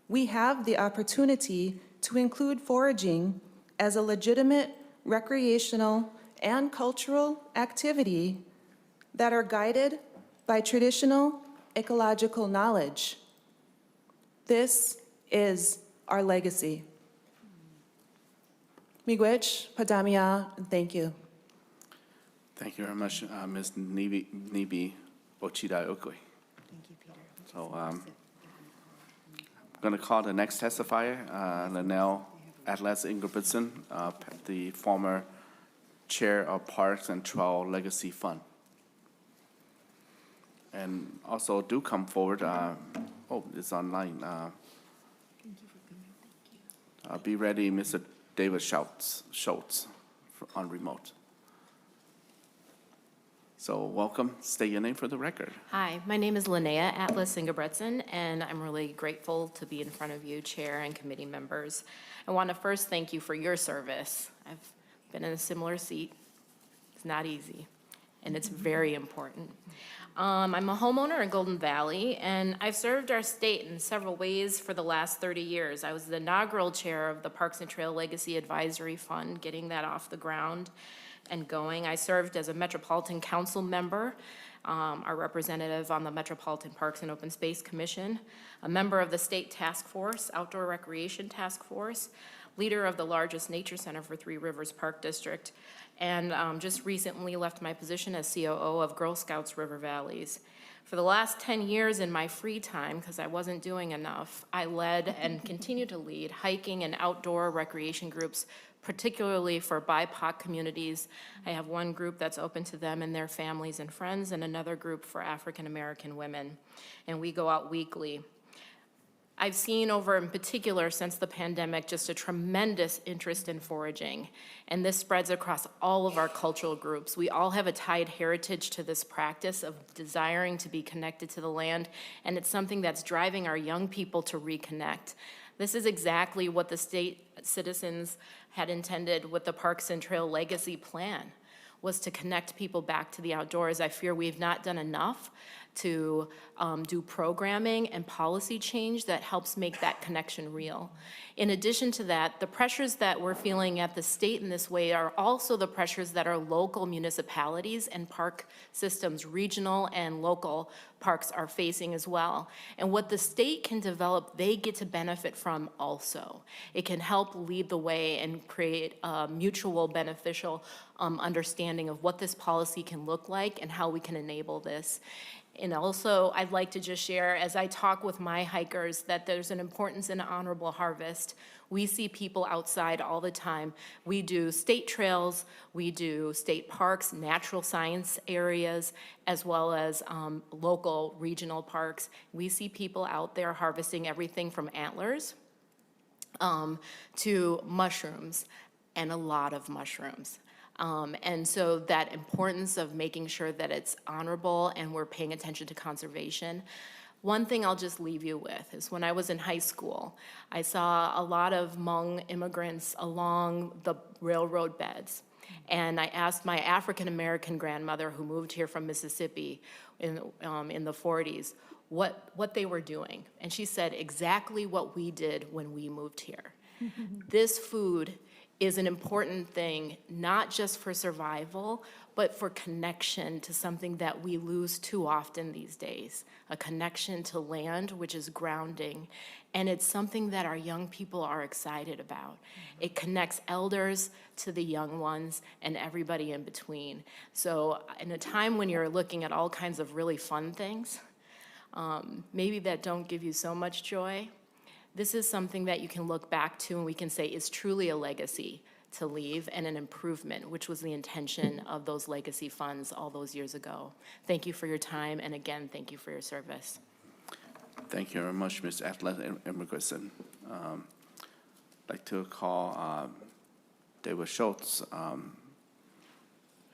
We have the opportunity to include foraging as a legitimate recreational and cultural activity that are guided by traditional ecological knowledge. This is our legacy. Miigwech, Padamia, and thank you. Thank you very much, Ms. Nibi Ochida Okwe. Thank you, Peter. So going to call the next testifier, Linnell Atlas Ingebrigtsen, the former Chair of Parks and Trail Legacy Fund. And also do come forward, it's online. Be ready, Mr. David Schultz on remote. So welcome, state your name for the record. Hi, my name is Linnea Atlas Ingebrigtsen, and I'm really grateful to be in front of you, Chair and committee members. I want to first thank you for your service. I've been in a similar seat. It's not easy, and it's very important. I'm a homeowner in Golden Valley, and I've served our state in several ways for the last 30 years. I was the inaugural chair of the Parks and Trail Legacy Advisory Fund, getting that off the ground and going. I served as a Metropolitan Council member, our representative on the Metropolitan Parks and Open Space Commission, a member of the State Task Force, Outdoor Recreation Task Force, leader of the largest nature center for Three Rivers Park District, and just recently left my position as COO of Girl Scouts River Valleys. For the last 10 years in my free time, because I wasn't doing enough, I led and continue to lead hiking and outdoor recreation groups, particularly for BIPOC communities. I have one group that's open to them and their families and friends, and another group for African American women. And we go out weekly. I've seen over, in particular, since the pandemic, just a tremendous interest in foraging. And this spreads across all of our cultural groups. We all have a tied heritage to this practice of desiring to be connected to the land, and it's something that's driving our young people to reconnect. This is exactly what the state citizens had intended with the Parks and Trail Legacy Plan, was to connect people back to the outdoors. I fear we've not done enough to do programming and policy change that helps make that connection real. In addition to that, the pressures that we're feeling at the state in this way are also the pressures that our local municipalities and park systems, regional and local parks, are facing as well. And what the state can develop, they get to benefit from also. It can help lead the way and create a mutual beneficial understanding of what this policy can look like and how we can enable this. And also, I'd like to just share, as I talk with my hikers, that there's an importance in honorable harvest. We see people outside all the time. We do state trails, we do state parks, natural science areas, as well as local regional parks. We see people out there harvesting everything from antlers to mushrooms, and a lot of mushrooms. And so that importance of making sure that it's honorable and we're paying attention to conservation. One thing I'll just leave you with is when I was in high school, I saw a lot of Hmong immigrants along the railroad beds. And I asked my African-American grandmother, who moved here from Mississippi in the 40s, what they were doing. And she said exactly what we did when we moved here. This food is an important thing, not just for survival, but for connection to something that we lose too often these days, a connection to land, which is grounding. And it's something that our young people are excited about. It connects elders to the young ones and everybody in between. So in a time when you're looking at all kinds of really fun things, maybe that don't give you so much joy, this is something that you can look back to and we can say is truly a legacy to leave and an improvement, which was the intention of those legacy funds all those years ago. Thank you for your time, and again, thank you for your service. Thank you very much, Ms. Atlas Ingebrigtsen. I'd like to call David Schultz.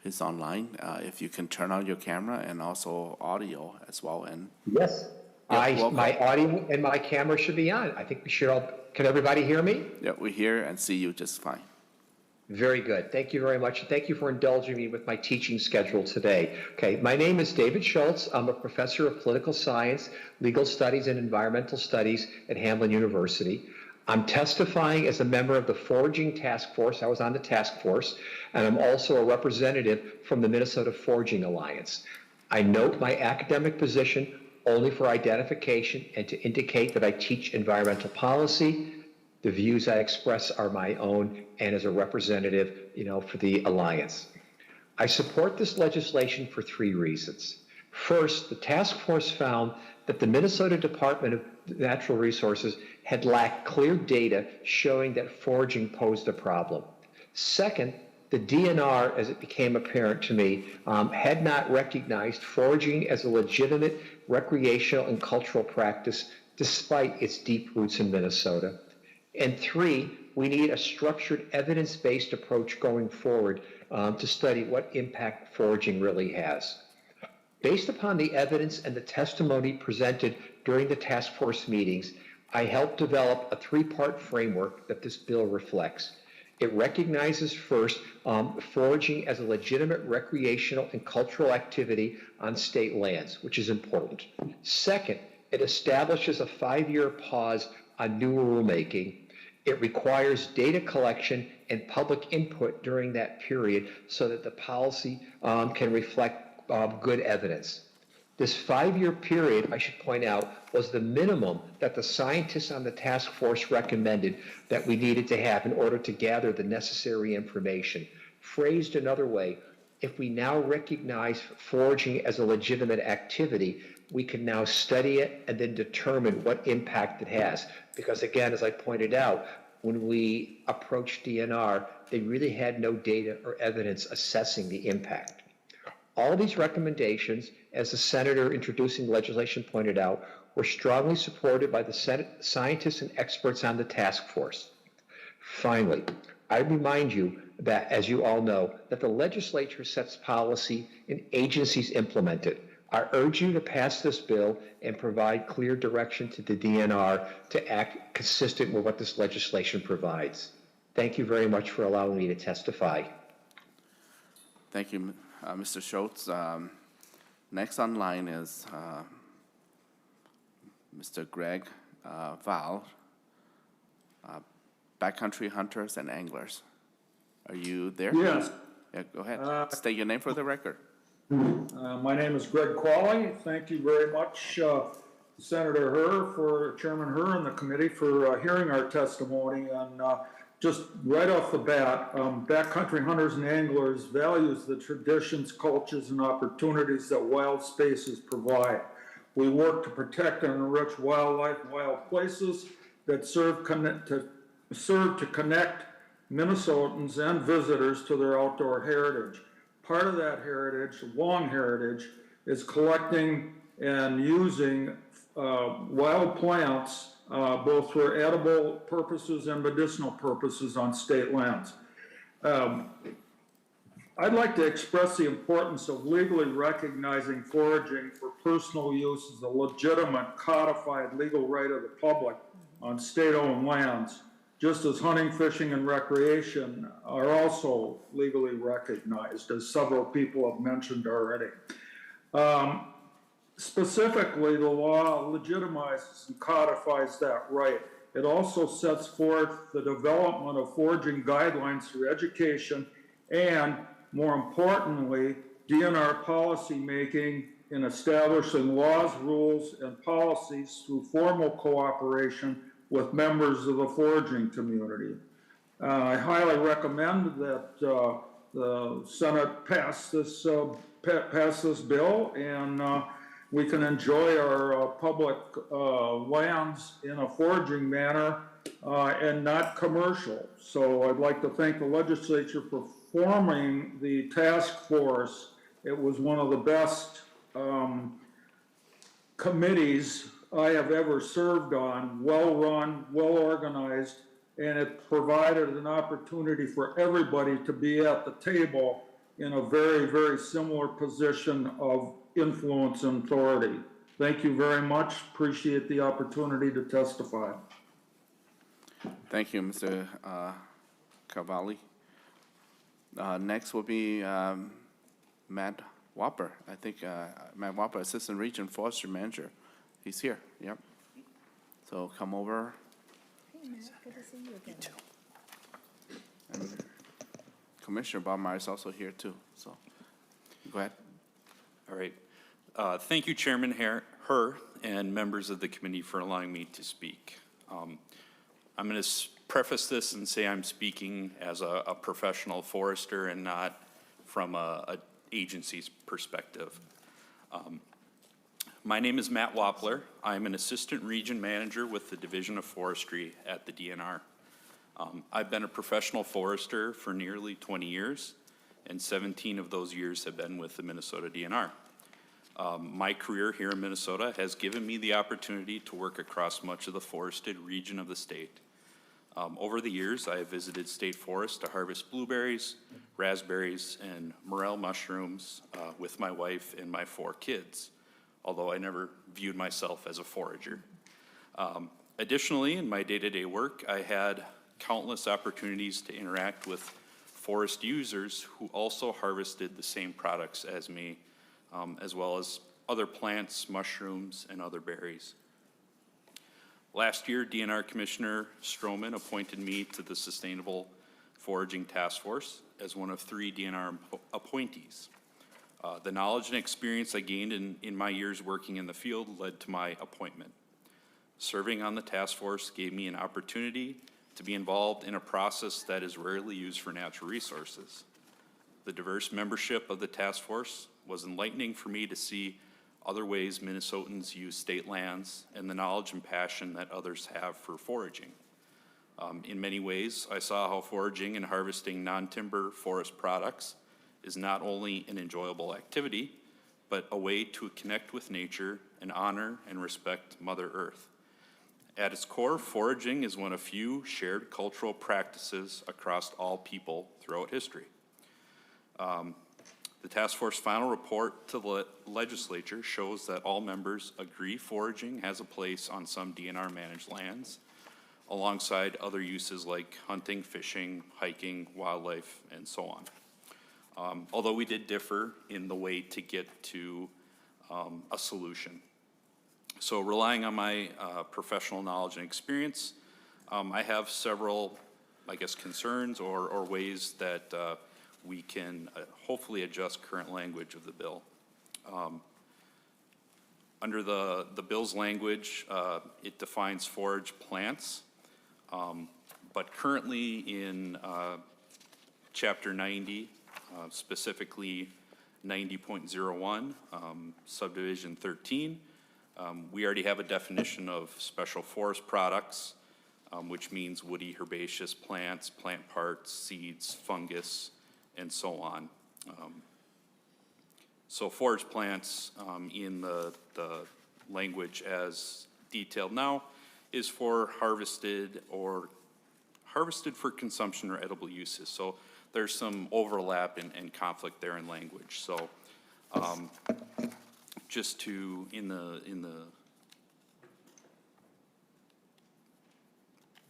He's online. If you can turn on your camera and also audio as well. And yes. My audio and my camera should be on. I think we should all, can everybody hear me? Yeah, we hear and see you just fine. Very good. Thank you very much. Thank you for indulging me with my teaching schedule today. Okay, my name is David Schultz. I'm a professor of political science, legal studies, and environmental studies at Hamline University. I'm testifying as a member of the Foraging Task Force. I was on the task force, and I'm also a representative from the Minnesota Foraging Alliance. I note my academic position only for identification and to indicate that I teach environmental policy. The views I express are my own and as a representative, for the Alliance. I support this legislation for 3 reasons. First, the task force found that the Minnesota Department of Natural Resources had lacked clear data showing that foraging posed a problem. Second, the DNR, as it became apparent to me, had not recognized foraging as a legitimate recreational and cultural practice despite its deep roots in Minnesota. And three, we need a structured evidence-based approach going forward to study what impact foraging really has. Based upon the evidence and the testimony presented during the task force meetings, I helped develop a three-part framework that this bill reflects. It recognizes first foraging as a legitimate recreational and cultural activity on state lands, which is important. Second, it establishes a 5-year pause on new rulemaking. It requires data collection and public input during that period so that the policy can reflect good evidence. This 5-year period, I should point out, was the minimum that the scientists on the task force recommended that we needed to have in order to gather the necessary information. Phrased another way, if we now recognize foraging as a legitimate activity, we can now study it and then determine what impact it has. Because again, as I pointed out, when we approached DNR, they really had no data or evidence assessing the impact. All these recommendations, as the senator introducing legislation pointed out, were strongly supported by the scientists and experts on the task force. Finally, I remind you that, as you all know, that the legislature sets policy and agencies implement it. I urge you to pass this bill and provide clear direction to the DNR to act consistent with what this legislation provides. Thank you very much for allowing me to testify. Thank you, Mr. Schultz. Next on line is Mr. Greg Val, Backcountry Hunters and Anglers. Are you there? Yes. Yeah, go ahead. State your name for the record. My name is Greg Qualley. Thank you very much, Senator Chairman Herr and the committee for hearing our testimony. And just right off the bat, Backcountry Hunters and Anglers values the traditions, cultures, and opportunities that wild spaces provide. We work to protect and enrich wildlife and wild places that serve to connect Minnesotans and visitors to their outdoor heritage. Part of that heritage, long heritage, is collecting and using wild plants both for edible purposes and medicinal purposes on state lands. I'd like to express the importance of legally recognizing foraging for personal use as a legitimate codified legal right of the public on state-owned lands, just as hunting, fishing, and recreation are also legally recognized, as several people have mentioned already. Specifically, the law legitimizes and codifies that right. It also sets forth the development of foraging guidelines for education and, more importantly, DNR policy making in establishing laws, rules, and policies through formal cooperation with members of the foraging community. I highly recommend that the Senate pass this bill and we can enjoy our public lands in a foraging manner and not commercial. So I'd like to thank the legislature for forming the task force. It was one of the best committees I have ever served on, well-run, well-organized, and it provided an opportunity for everybody to be at the table in a very, very similar position of influence and authority. Thank you very much. Appreciate the opportunity to testify. Thank you, Mr. Cavalli. Next will be Matt Whopper. I think Matt Whopper, Assistant Region Forestry Manager. He's here, yep. So come over. Hey, Matt, good to see you again. And Commissioner Bob Meyer is also here too, so go ahead. All right. Thank you, Chairman Herr and members of the committee for allowing me to speak. I'm going to preface this and say I'm speaking as a professional forester and not from a agency's perspective. My name is Matt Wappler. I'm an Assistant Region Manager with the Division of Forestry at the DNR. I've been a professional forester for nearly 20 years, and 17 of those years have been with the Minnesota DNR. My career here in Minnesota has given me the opportunity to work across much of the forested region of the state. Over the years, I have visited state forests to harvest blueberries, raspberries, and morel mushrooms with my wife and my 4 kids, although I never viewed myself as a forager. Additionally, in my day-to-day work, I had countless opportunities to interact with forest users who also harvested the same products as me, as well as other plants, mushrooms, and other berries. Last year, DNR Commissioner Stroman appointed me to the Sustainable Foraging Task Force as one of 3 DNR appointees. The knowledge and experience I gained in my years working in the field led to my appointment. Serving on the task force gave me an opportunity to be involved in a process that is rarely used for natural resources. The diverse membership of the task force was enlightening for me to see other ways Minnesotans use state lands and the knowledge and passion that others have for foraging. In many ways, I saw how foraging and harvesting non-timber forest products is not only an enjoyable activity, but a way to connect with nature and honor and respect Mother Earth. At its core, foraging is one of few shared cultural practices across all people throughout history. The task force final report to the legislature shows that all members agree foraging has a place on some DNR managed lands, alongside other uses like hunting, fishing, hiking, wildlife, and so on. Although we did differ in the way to get to a solution. So relying on my professional knowledge and experience, I have several, I guess, concerns or ways that we can hopefully adjust current language of the bill. Under the bill's language, it defines forage plants, but currently in Chapter 90, specifically 90.01, subdivision 13, we already have a definition of special forest products, which means woody herbaceous plants, plant parts, seeds, fungus, and so on. So forage plants in the language as detailed now is for harvested for consumption or edible uses. So there's some overlap and conflict there in language. So just to,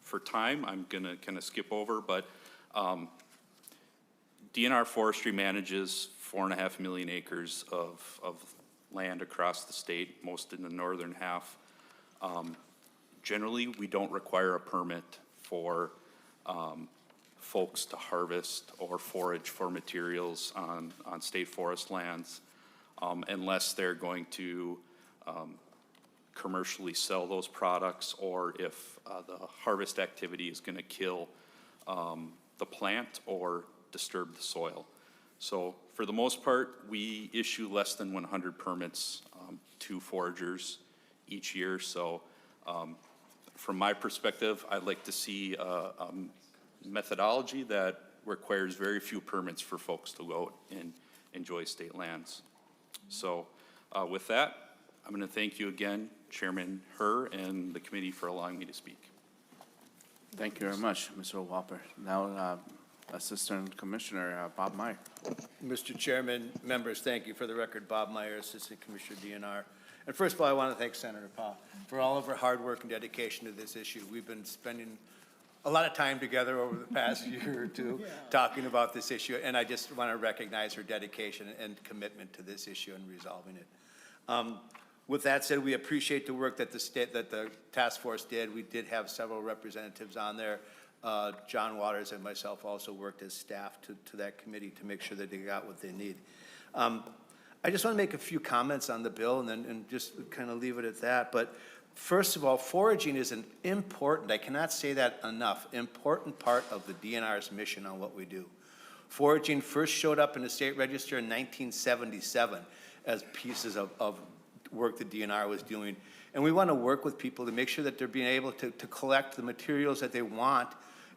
for time, I'm gonna kind of skip over, but DNR Forestry manages 4.5 million acres of land across the state, most in the northern half. Generally, we don't require a permit for folks to harvest or forage for materials on state forest lands unless they're going to commercially sell those products, or if the harvest activity is going to kill the plant or disturb the soil. So for the most part, we issue less than 100 permits to foragers each year. So from my perspective, I'd like to see a methodology that requires very few permits for folks to go out and enjoy state lands. So with that, I'm going to thank you again, Chairman Herr, and the committee for allowing me to speak. Thank you very much, Mr. Whopper. Now, Assistant Commissioner Bob Meyer. Mr. Chairman, members, thank you. For the record, Bob Meyer, Assistant Commissioner DNR. And first of all, I want to thank Senator Powell for all of her hard work and dedication to this issue. We've been spending a lot of time together over the past year or two talking about this issue, and I just want to recognize her dedication and commitment to this issue and resolving it. With that said, we appreciate the work that the task force did. We did have several representatives on there. John Waters and myself also worked as staff to that committee to make sure that they got what they need. I just want to make a few comments on the bill and just kind of leave it at that. But first of all, foraging is an important, I cannot say that enough, important part of the DNR's mission on what we do. Foraging first showed up in the state register in 1977 as pieces of work the DNR was doing. And we want to work with people to make sure that they're being able to collect the materials that they want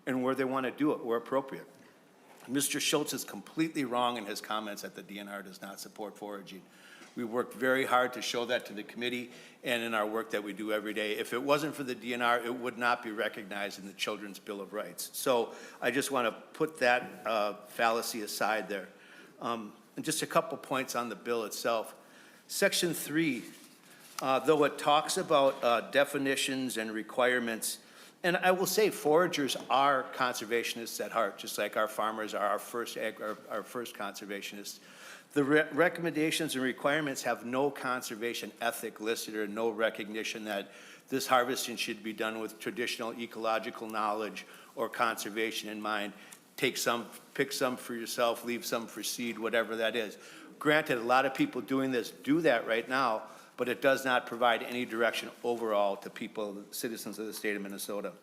and where they want to do it, where appropriate. Mr. Schultz is completely wrong in his comments that the DNR does not support foraging. We worked very hard to show that to the committee and in our work that we do every day. If it wasn't for the DNR, it would not be recognized in the Children's Bill of Rights. So I just want to put that fallacy aside there. And just a couple points on the bill itself. Section 3, though it talks about definitions and requirements, and I will say foragers are conservationists at heart, just like our farmers are our first conservationists. The recommendations and requirements have no conservation ethic listed or no recognition that this harvesting should be done with traditional ecological knowledge or conservation in mind. Take some, pick some for yourself, leave some for seed, whatever that is. Granted, a lot of people doing this do that right now, but it does not provide any direction overall to people, citizens of the state of Minnesota.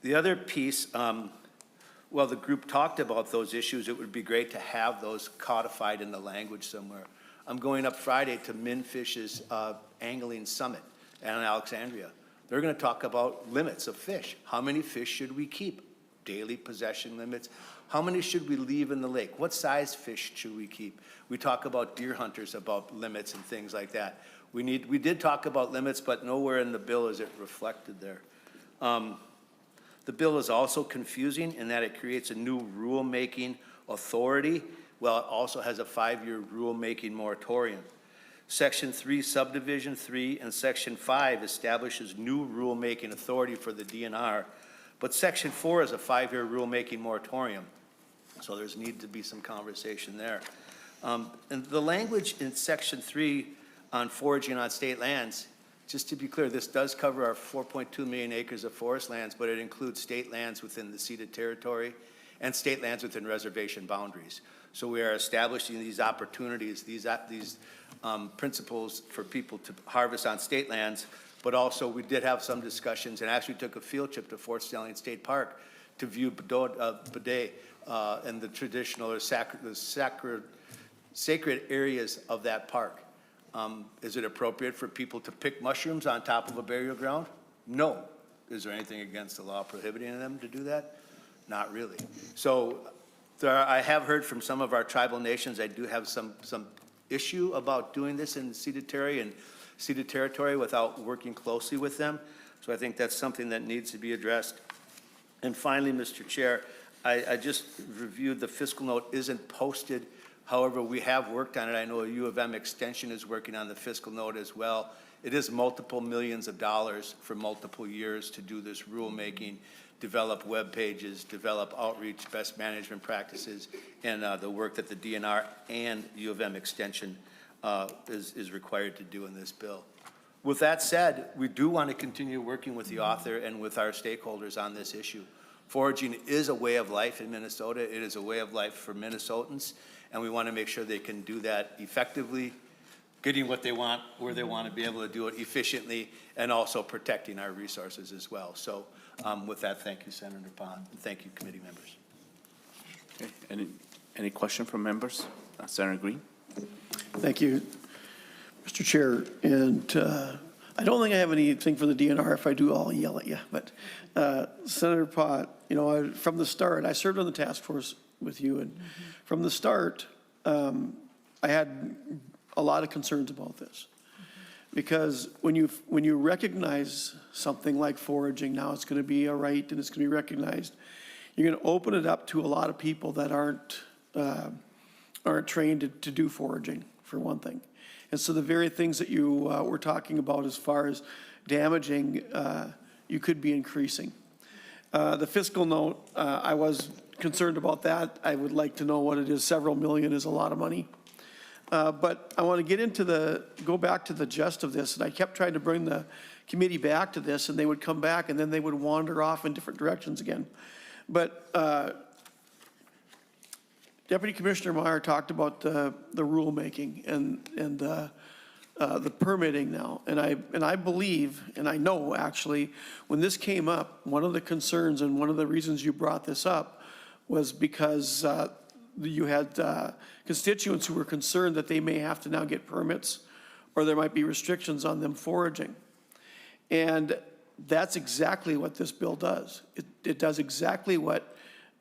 The other piece, well, the group talked about those issues. It would be great to have those codified in the language somewhere. I'm going up Friday to Minfish's Angling Summit in Alexandria. They're going to talk about limits of fish. How many fish should we keep? Daily possession limits. How many should we leave in the lake? What size fish should we keep? We talk about deer hunters, about limits and things like that. We did talk about limits, but nowhere in the bill is it reflected there. The bill is also confusing in that it creates a new rulemaking authority, while it also has a 5-year rulemaking moratorium. Section 3, subdivision 3, and section 5 establishes new rulemaking authority for the DNR, but section 4 is a 5-year rulemaking moratorium. So there's need to be some conversation there. And the language in section 3 on foraging on state lands, just to be clear, this does cover our 4.2 million acres of forest lands, but it includes state lands within the ceded territory and state lands within reservation boundaries. So we are establishing these opportunities, these principles for people to harvest on state lands, but also we did have some discussions and actually took a field trip to Fort Snelling State Park to view Bidet and the traditional or sacred areas of that park. Is it appropriate for people to pick mushrooms on top of a burial ground? No. Is there anything against the law prohibiting them to do that? Not really. So I have heard from some of our tribal nations, I do have some issue about doing this in ceded territory without working closely with them. So I think that's something that needs to be addressed. And finally, Mr. Chair, I just reviewed the fiscal note isn't posted. However, we have worked on it. I know a U of M extension is working on the fiscal note as well. It is multiple millions of dollars for multiple years to do this rulemaking, develop web pages, develop outreach, best management practices, and the work that the DNR and U of M extension is required to do in this bill. With that said, we do want to continue working with the author and with our stakeholders on this issue. Foraging is a way of life in Minnesota. It is a way of life for Minnesotans, and we want to make sure they can do that effectively, getting what they want, where they want to be able to do it efficiently, and also protecting our resources as well. So with that, thank you, Senator Pond, and thank you, committee members. Okay. Any question from members? Senator Green? Thank you, Mr. Chair. And I don't think I have anything for the DNR. If I do, I'll yell at you. But Senator Pott, you know, from the start, I served on the task force with you, and from the start, I had a lot of concerns about this, because when you recognize something like foraging, now it's going to be a right and it's going to be recognized. You're going to open it up to a lot of people that aren't trained to do foraging, for one thing. And so the very things that you were talking about as far as damaging, you could be increasing. The fiscal note, I was concerned about that. I would like to know what it is. Several million is a lot of money. But I want to get into go back to the gist of this. And I kept trying to bring the committee back to this, and they would come back and then they would wander off in different directions again. But Deputy Commissioner Meyer talked about the rulemaking and the permitting now. And I believe, and I know actually, when this came up, one of the concerns and one of the reasons you brought this up was because you had constituents who were concerned that they may have to now get permits, or there might be restrictions on them foraging. And that's exactly what this bill does. It does exactly what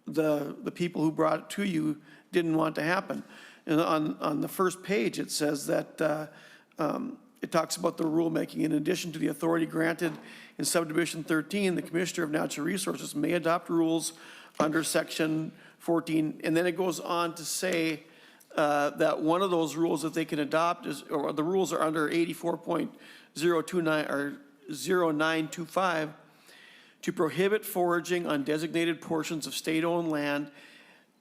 the people who brought it to you didn't want to happen. And on the first page, it says that it talks about the rulemaking. In addition to the authority granted in subdivision 13, the Commissioner of Natural Resources may adopt rules under section 14. And then it goes on to say that one of those rules that they can adopt is, or the rules are under 84.029 or 0925, to prohibit foraging on designated portions of state-owned land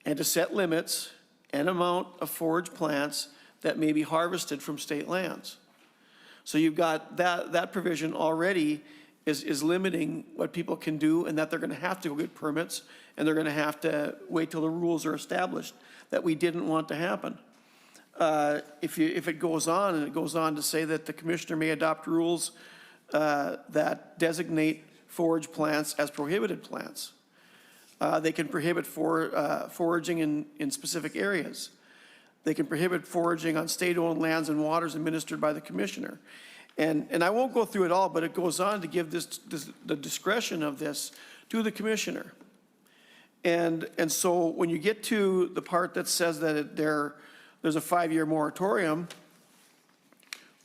and to set limits and amount of forage plants that may be harvested from state lands. So you've got that provision already is limiting what people can do, and that they're gonna have to go get permits, and they're gonna have to wait till the rules are established that we didn't want to happen. If it goes on, and it goes on to say that the commissioner may adopt rules that designate forage plants as prohibited plants. They can prohibit foraging in specific areas. They can prohibit foraging on state-owned lands and waters administered by the commissioner. And I won't go through it all, but it goes on to give the discretion of this to the commissioner. And so when you get to the part that says that there's a 5-year moratorium,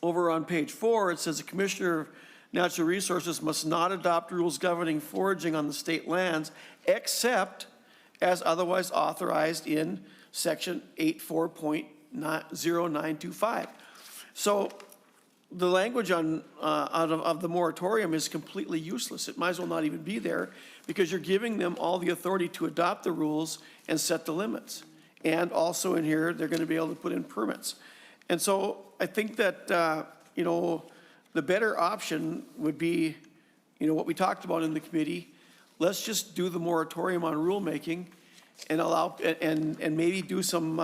over on page 4, it says the Commissioner of Natural Resources must not adopt rules governing foraging on the state lands except as otherwise authorized in section 84.0925. So the language of the moratorium is completely useless. It might as well not even be there, because you're giving them all the authority to adopt the rules and set the limits. And also in here, they're going to be able to put in permits. And so I think that, you know, the better option would be, you know, what we talked about in the committee. Let's just do the moratorium on rulemaking and allow, and maybe do some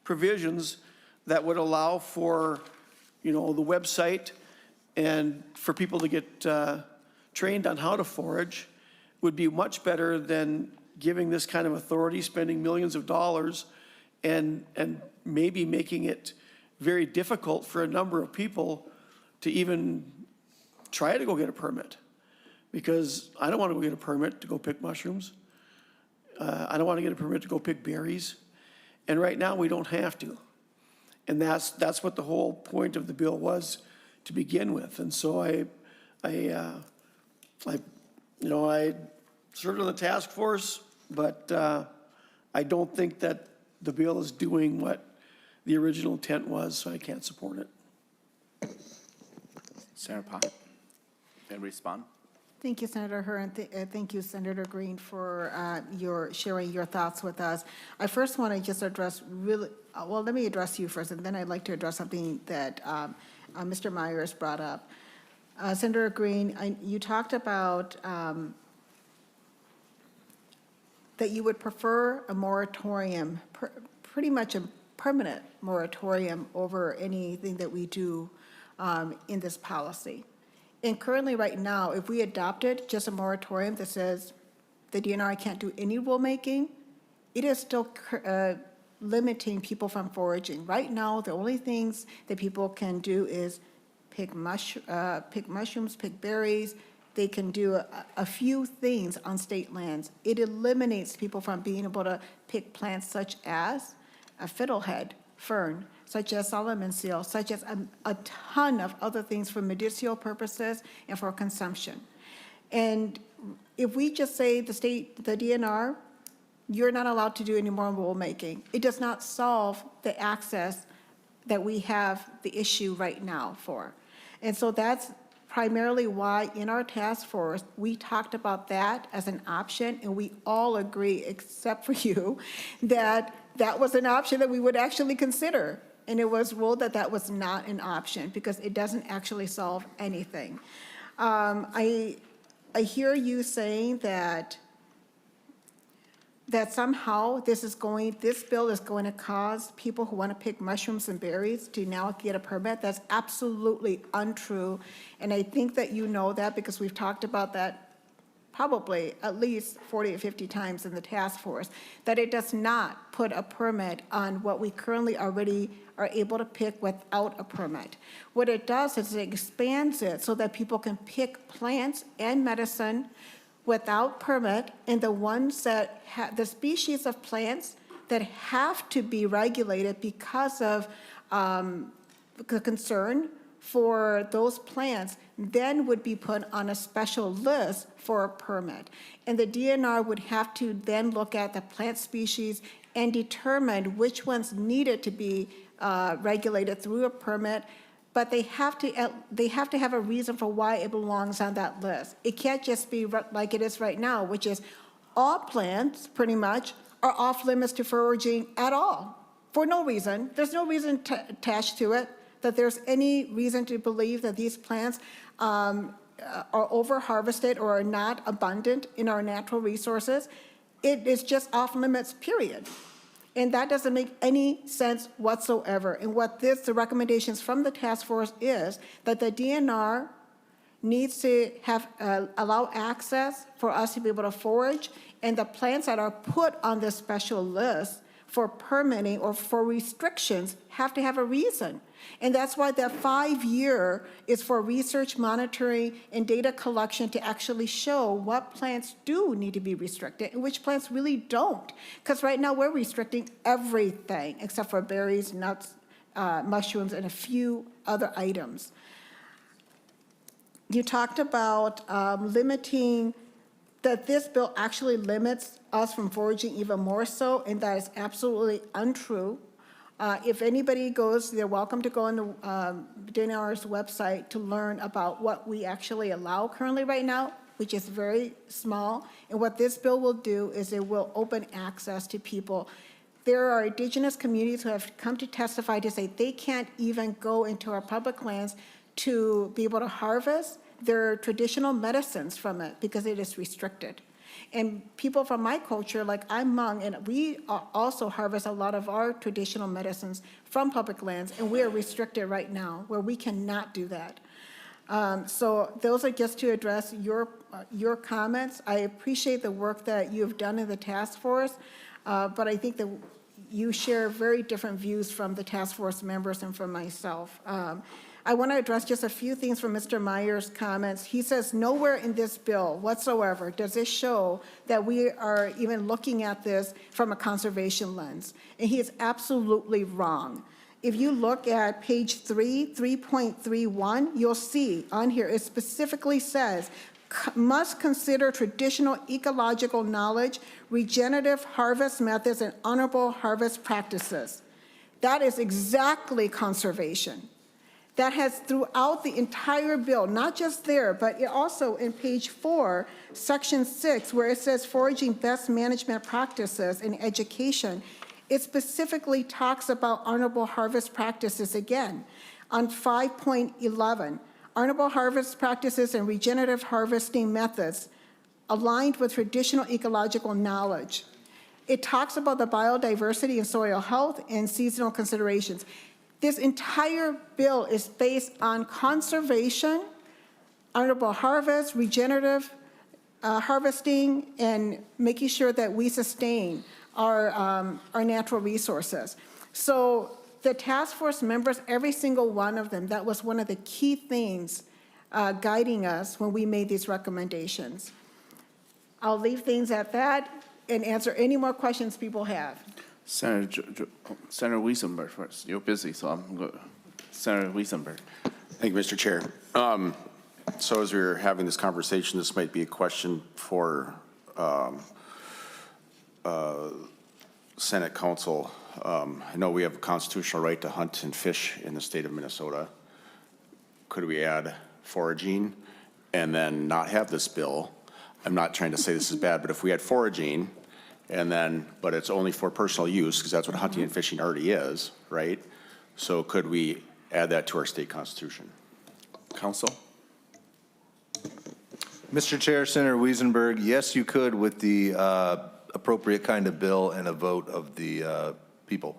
provisions that would allow for, you know, the website and for people to get trained on how to forage would be much better than giving this kind of authority, spending millions of dollars, and maybe making it very difficult for a number of people to even try to go get a permit. Because I don't want to go get a permit to go pick mushrooms. I don't want to get a permit to go pick berries. And right now, we don't have to. And that's what the whole point of the bill was to begin with. And so I served on the task force, but I don't think that the bill is doing what the original intent was, so I can't support it. Senator Pott, can you respond? Thank you, Senator Herr, and thank you, Senator Green, for your sharing your thoughts with us. I first want to just address let me address you first, and then I'd like to address something that Mr. Myers brought up. Senator Green, you talked about that you would prefer a moratorium, pretty much a permanent moratorium over anything that we do in this policy. And currently, right now, if we adopted just a moratorium that says the DNR can't do any rulemaking, it is still limiting people from foraging. Right now, the only things that people can do is pick mushrooms, pick berries. They can do a few things on state lands. It eliminates people from being able to pick plants such as a fiddlehead fern, such as Solomon seal, such as a ton of other things for medicinal purposes and for consumption. And if we just say the DNR, you're not allowed to do any more rulemaking, it does not solve the access that we have the issue right now for. And so that's primarily why in our task force, we talked about that as an option, and we all agree, except for you, that that was an option that we would actually consider. And it was ruled that that was not an option because it doesn't actually solve anything. I hear you saying that somehow this bill is going to cause people who want to pick mushrooms and berries to now get a permit. That's absolutely untrue. And I think that you know that because we've talked about that probably at least 40 or 50 times in the task force, that it does not put a permit on what we currently already are able to pick without a permit. What it does is it expands it so that people can pick plants and medicine without permit, and the ones that the species of plants that have to be regulated because of the concern for those plants then would be put on a special list for a permit. And the DNR would have to then look at the plant species and determine which ones needed to be regulated through a permit, but they have to have a reason for why it belongs on that list. It can't just be like it is right now, which is all plants pretty much are off limits to foraging at all, for no reason. There's no reason attached to it that there's any reason to believe that these plants are over-harvested or are not abundant in our natural resources. It is just off limits, period. And that doesn't make any sense whatsoever. And what the recommendations from the task force is that the DNR needs to have allow access for us to be able to forage, and the plants that are put on this special list for permitting or for restrictions have to have a reason. And that's why that 5-year is for research, monitoring, and data collection to actually show what plants do need to be restricted and which plants really don't. Because right now we're restricting everything except for berries, nuts, mushrooms, and a few other items. You talked about limiting, that this bill actually limits us from foraging even more so, and that is absolutely untrue. If anybody goes, they're welcome to go on the DNR's website to learn about what we actually allow currently right now, which is very small. And what this bill will do is it will open access to people. There are indigenous communities who have come to testify to say they can't even go into our public lands to be able to harvest their traditional medicines from it because it is restricted. And people from my culture, like I'm Hmong, and we also harvest a lot of our traditional medicines from public lands, and we are restricted right now where we cannot do that. So those are just to address your comments. I appreciate the work that you have done in the task force, but I think that you share very different views from the task force members and from myself. I want to address just a few things from Mr. Meyer's comments. He says nowhere in this bill whatsoever does it show that we are even looking at this from a conservation lens. And he is absolutely wrong. If you look at page 3.31, you'll see on here it specifically says, must consider traditional ecological knowledge, regenerative harvest methods, and honorable harvest practices. That is exactly conservation. That has throughout the entire bill, not just there, but it also in page 4, section 6, where it says foraging best management practices in education, it specifically talks about honorable harvest practices again. On 5.11, honorable harvest practices and regenerative harvesting methods aligned with traditional ecological knowledge. It talks about the biodiversity and soil health and seasonal considerations. This entire bill is based on conservation, honorable harvest, regenerative harvesting, and making sure that we sustain our natural resources. So the task force members, every single one of them, that was one of the key things guiding us when we made these recommendations. I'll leave things at that and answer any more questions people have. Senator Wiesenberg first. You're busy, so I'm good. Senator Wiesenberg. Thank you, Mr. Chair. So as we're having this conversation, this might be a question for Senate Council. I know we have a constitutional right to hunt and fish in the state of Minnesota. Could we add foraging and then not have this bill? I'm not trying to say this is bad, but if we had foraging and then, but it's only for personal use, because that's what hunting and fishing already is, right? So could we add that to our state constitution? Council? Mr. Chair, Senator Wiesenberg, yes, you could with the appropriate kind of bill and a vote of the people.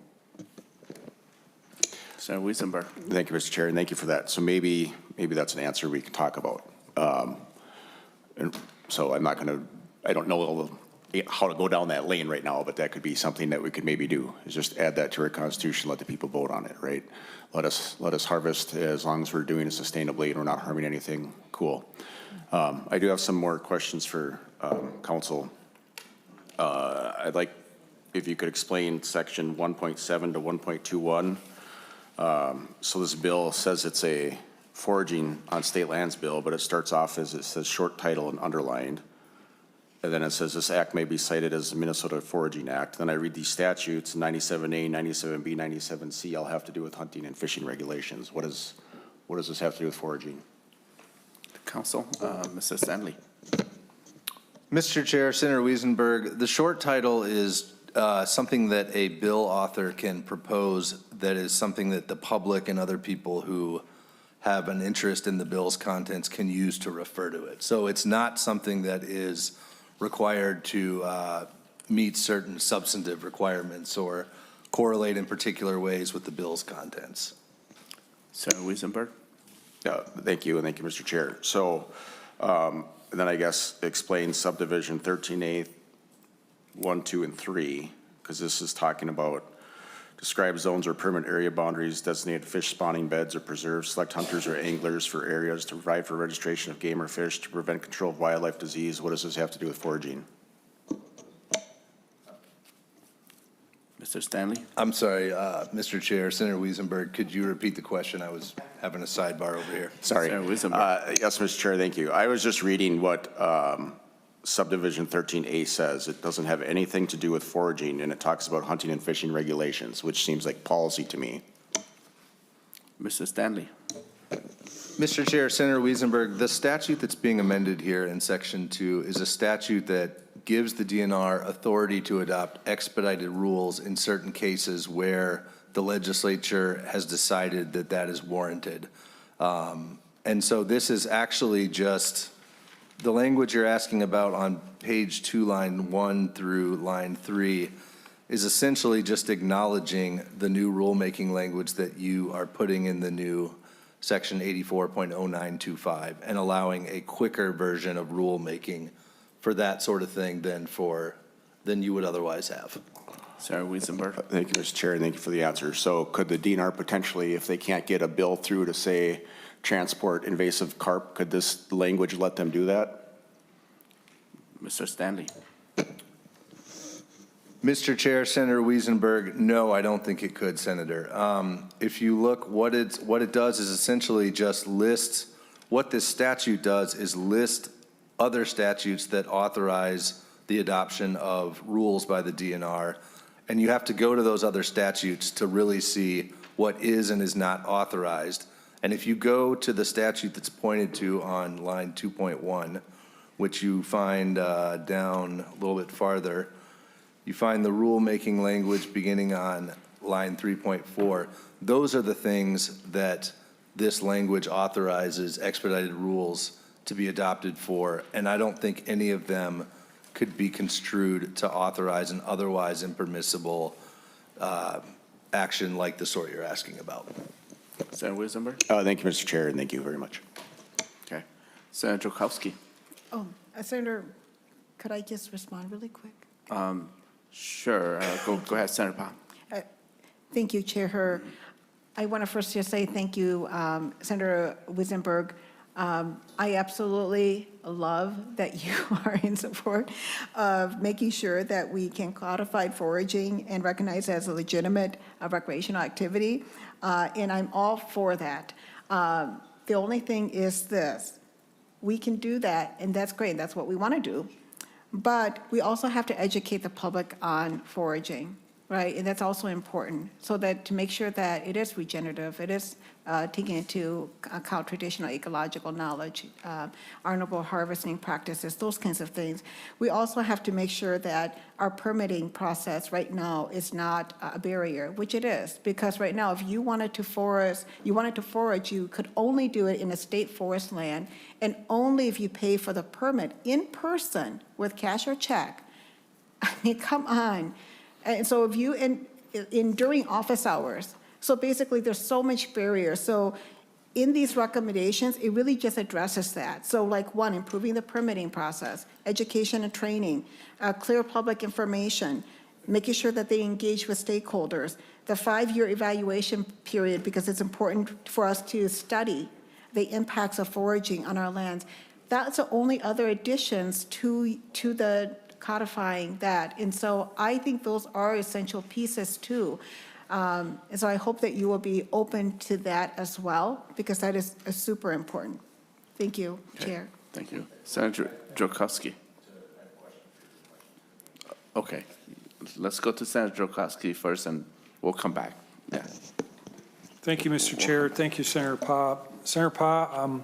Senator Wiesenberg. Thank you, Mr. Chair, and thank you for that. So maybe that's an answer we can talk about. And So I'm not going to, I don't know how to go down that lane right now, but that could be something that we could maybe do, is just add that to our constitution, let the people vote on it, right? Let us harvest as long as we're doing it sustainably and we're not harming anything. Cool. I do have some more questions for council. I'd like if you could explain section 1.7 to 1.21. So this bill says it's a foraging on state lands bill, but it starts off as it says short title and underlined. And then it says this act may be cited as the Minnesota Foraging Act. Then I read these statutes, 97A, 97B, 97C, all have to do with hunting and fishing regulations. What does this have to do with foraging? Council, Mr. Stanley. Mr. Chair, Senator Wiesenberg, the short title is something that a bill author can propose that is something that the public and other people who have an interest in the bill's contents can use to refer to it. So it's not something that is required to meet certain substantive requirements or correlate in particular ways with the bill's contents. Senator Wiesenberg. Thank you, and thank you, Mr. Chair. So then I guess explain subdivision 13A, 1, 2, and 3, because this is talking about describe zones or permanent area boundaries, designated fish spawning beds or preserves, select hunters or anglers for areas to provide for registration of game or fish, to prevent control of wildlife disease. What does this have to do with foraging? Mr. Stanley. I'm sorry, Mr. Chair, Senator Wiesenberg, could you repeat the question? I was having a sidebar over here. Sorry. Yes, Mr. Chair, thank you. I was just reading what subdivision 13A says. It doesn't have anything to do with foraging, and it talks about hunting and fishing regulations, which seems like policy to me. Mr. Stanley. Mr. Chair, Senator Wiesenberg, the statute that's being amended here in Section 2 is a statute that gives the DNR authority to adopt expedited rules in certain cases where the legislature has decided that that is warranted. And so this is actually just the language you're asking about on page 2, line 1 through line 3 is essentially just acknowledging the new rulemaking language that you are putting in the new section 84.0925 and allowing a quicker version of rulemaking for that sort of thing than you would otherwise have. Senator Wiesenberg. Thank you, Mr. Chair, and thank you for the answer. So could the DNR potentially, if they can't get a bill through to say transport invasive carp, could this language let them do that? Mr. Stanley. Mr. Chair, Senator Wiesenberg, no, I don't think it could, Senator. If you look, what it does is essentially just list, what this statute does is list other statutes that authorize the adoption of rules by the DNR, and you have to go to those other statutes to really see what is and is not authorized. And if you go to the statute that's pointed to on line 2.1, which you find down a little bit farther, you find the rulemaking language beginning on line 3.4. Those are the things that this language authorizes expedited rules to be adopted for, and I don't think any of them could be construed to authorize an otherwise impermissible action like the sort you're asking about. Senator Wiesenberg. Thank you, Mr. Chair, and thank you very much. Okay. Senator Joukowsky. Oh, Senator, could I just respond really quick? Sure. Go ahead, Senator Pom. Thank you, Chair Herr. I want to first just say thank you, Senator Wiesenberg. I absolutely love that you are in support of making sure that we can codify foraging and recognize it as a legitimate recreational activity, and I'm all for that. The only thing is this. We can do that, and that's great. That's what we want to do. But we also have to educate the public on foraging, right? And that's also important, so that to make sure that it is regenerative, it is taking into account traditional ecological knowledge, honorable harvesting practices, those kinds of things. We also have to make sure that our permitting process right now is not a barrier, which it is, because right now, if you wanted to forage, you could only do it in a state forest land, and only if you pay for the permit in person with cash or check. I mean, come on. And so if you, during office hours, so basically there's so much barrier. So in these recommendations, it really just addresses that. So like one, improving the permitting process, education and training, clear public information, making sure that they engage with stakeholders, the 5-year evaluation period, because it's important for us to study the impacts of foraging on our lands. That's the only other additions to the codifying that. And so I think those are essential pieces too. And so I hope that you will be open to that as well, because that is super important. Thank you, Chair. Thank you. Senator Jokowski. Okay, let's go to Senator Jokowski first, and we'll come back. Yeah. Thank you, Mr. Chair. Thank you, Senator Pa. Senator Pa,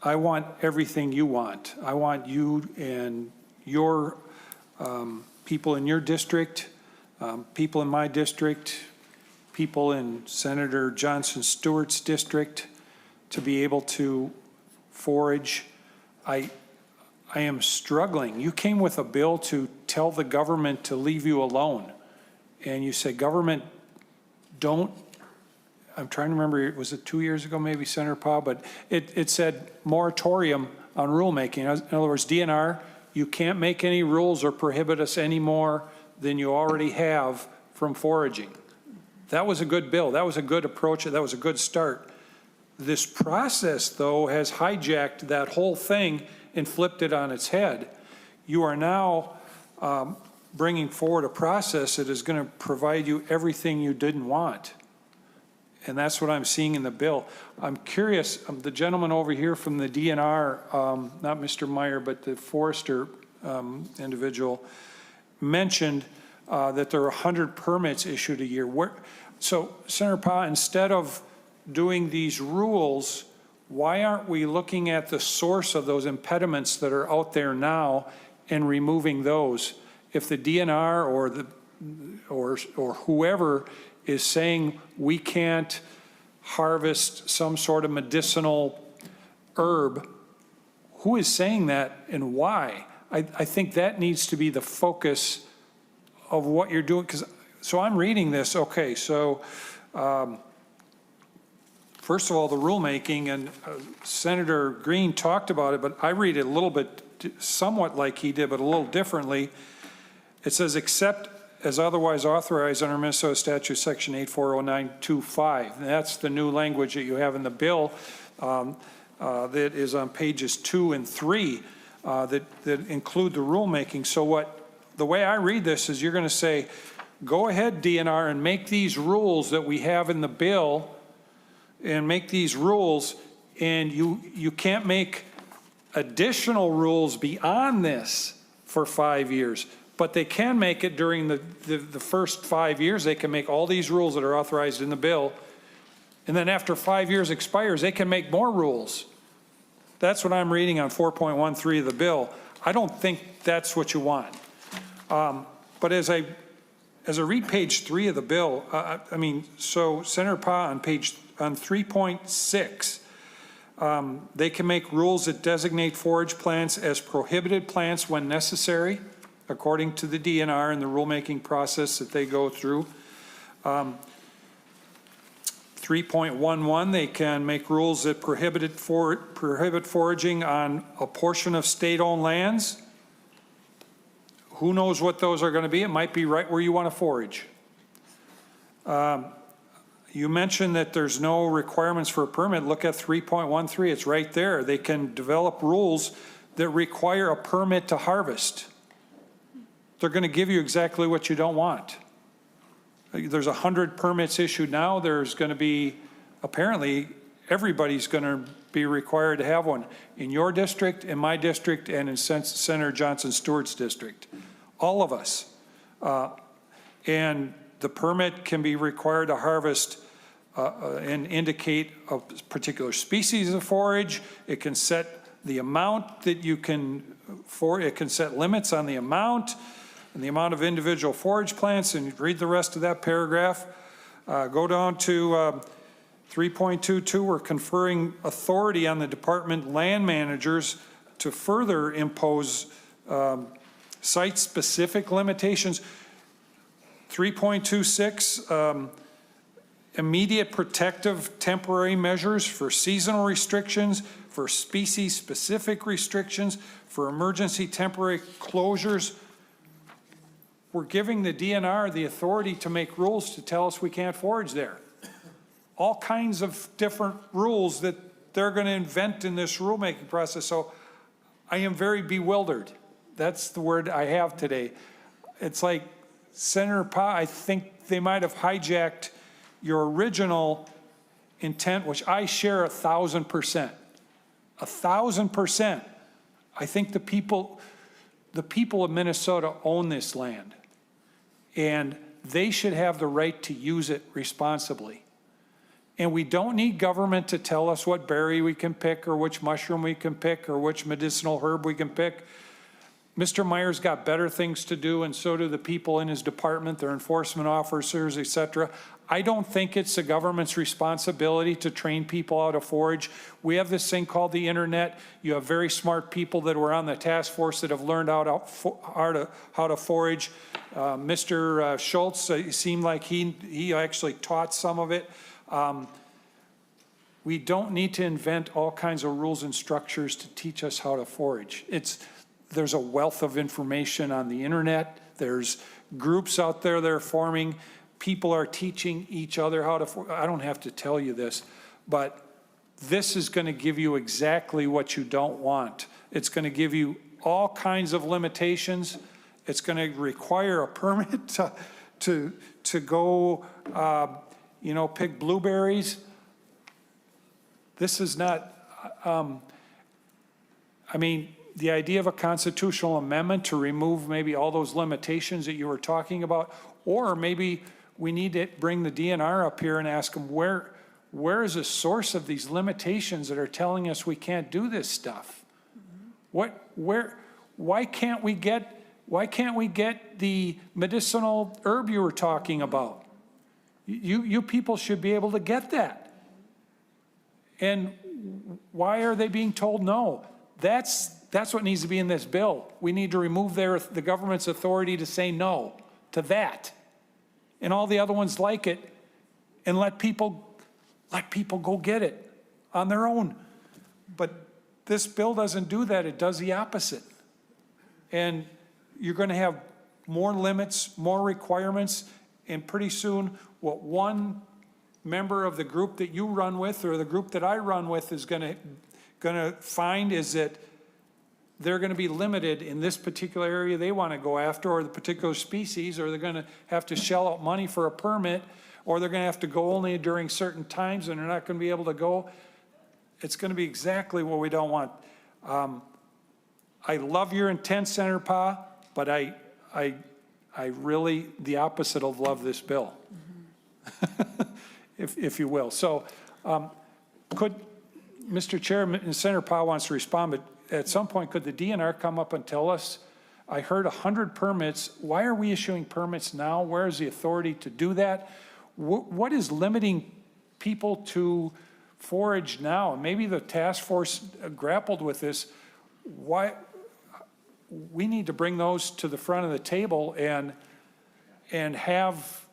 I want everything you want. I want you and your people in your district, people in my district, people in Senator Johnson Stewart's district to be able to forage. I am struggling. You came with a bill to tell the government to leave you alone. And you say, government, don't, I'm trying to remember, was it 2 years ago maybe, Senator Pa? But it said moratorium on rulemaking. In other words, DNR, you can't make any rules or prohibit us any more than you already have from foraging. That was a good bill. That was a good approach. That was a good start. This process, though, has hijacked that whole thing and flipped it on its head. You are now bringing forward a process that is going to provide you everything you didn't want. And that's what I'm seeing in the bill. I'm curious, the gentleman over here from the DNR, not Mr. Meyer, but the forester individual, mentioned that there are 100 permits issued a year. So, Senator Pa, instead of doing these rules, why aren't we looking at the source of those impediments that are out there now and removing those? If the DNR or whoever is saying we can't harvest some sort of medicinal herb, who is saying that and why? I think that needs to be the focus of what you're doing. So I'm reading this, okay, so first of all, the rulemaking, and Senator Green talked about it, but I read it a little bit, somewhat like he did, but a little differently. It says, except as otherwise authorized under Minnesota Statute Section 840925. And that's the new language that you have in the bill that is on pages 2 and 3 that include the rulemaking. So the way I read this is you're going to say, go ahead, DNR, and make these rules that we have in the bill, and make these rules, and you can't make additional rules beyond this for 5 years. But they can make it during the first 5 years. They can make all these rules that are authorized in the bill. And then after 5 years expires, they can make more rules. That's what I'm reading on 4.13 of the bill. I don't think that's what you want. But as I read page 3 of the bill, so Senator Pa on 3.6, they can make rules that designate forage plants as prohibited plants when necessary, according to the DNR and the rulemaking process that they go through. 3.11, they can make rules that prohibit foraging on a portion of state-owned lands. Who knows what those are going to be? It might be right where you want to forage. You mentioned that there's no requirements for a permit. Look at 3.13. It's right there. They can develop rules that require a permit to harvest. They're going to give you exactly what you don't want. There's 100 permits issued now. There's going to be, apparently, everybody's going to be required to have one in your district, in my district, and in Senator Johnson Stewart's district. All of us. And the permit can be required to harvest and indicate a particular species of forage. It can set the amount that you can, it can set limits on the amount and the amount of individual forage plants, and read the rest of that paragraph. Go down to 3.22, we're conferring authority on the department land managers to further impose site-specific limitations. 3.26, immediate protective temporary measures, for seasonal restrictions, for species-specific restrictions, for emergency temporary closures. We're giving the DNR the authority to make rules to tell us we can't forage there. All kinds of different rules that they're going to invent in this rulemaking process. So I am very bewildered. That's the word I have today. It's like Senator Pa, I think they might have hijacked your original intent, which I share 1,000%. 1,000%. I think the people of Minnesota own this land, and they should have the right to use it responsibly. And we don't need government to tell us what berry we can pick or which mushroom we can pick or which medicinal herb we can pick. Mr. Meyer's got better things to do, and so do the people in his department, their enforcement officers, et cetera. I don't think it's the government's responsibility to train people how to forage. We have this thing called the internet. You have very smart people that were on the task force that have learned how to forage. Mr. Schultz, it seemed like he actually taught some of it. We don't need to invent all kinds of rules and structures to teach us how to forage. There's a wealth of information on the internet. There's groups out there that are forming. People are teaching each other how to forage. I don't have to tell you this, but this is going to give you exactly what you don't want. It's going to give you all kinds of limitations. It's going to require a permit to go, pick blueberries. This is not, the idea of a constitutional amendment to remove maybe all those limitations that you were talking about, or maybe we need to bring the DNR up here and ask them where is the source of these limitations that are telling us we can't do this stuff? Why can't we get the medicinal herb you were talking about? You people should be able to get that. And why are they being told no? That's what needs to be in this bill. We need to remove the government's authority to say no to that, and all the other ones like it, and let people go get it on their own. But this bill doesn't do that. It does the opposite. And you're going to have more limits, more requirements, and pretty soon what one member of the group that you run with or the group that I run with is going to find is that they're going to be limited in this particular area they want to go after, or the particular species, or they're going to have to shell out money for a permit, or they're going to have to go only during certain times and they're not going to be able to go. It's going to be exactly what we don't want. I love your intent, Senator Pa, but I really, the opposite of love this bill, if you will. So could, Mr. Chair, and Senator Pa wants to respond, but at some point, could the DNR come up and tell us, I heard 100 permits. Why are we issuing permits now? Where is the authority to do that? What is limiting people to forage now? And maybe the task force grappled with this. Why? We need to bring those to the front of the table and have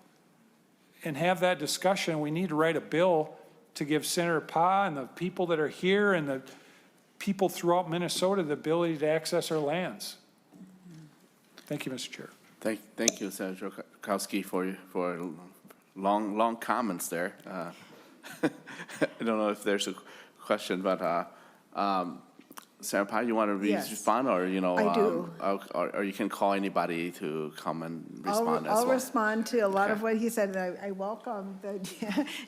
that discussion. We need to write a bill to give Senator Pa and the people that are here and the people throughout Minnesota the ability to access our lands. Thank you, Mr. Chair. Thank you, Senator Kowski, for long comments there. I don't know if there's a question, but Senator Pa, you want to respond, or I do. Or you can call anybody to come and respond as well. I'll respond to a lot of what he said, and I welcome the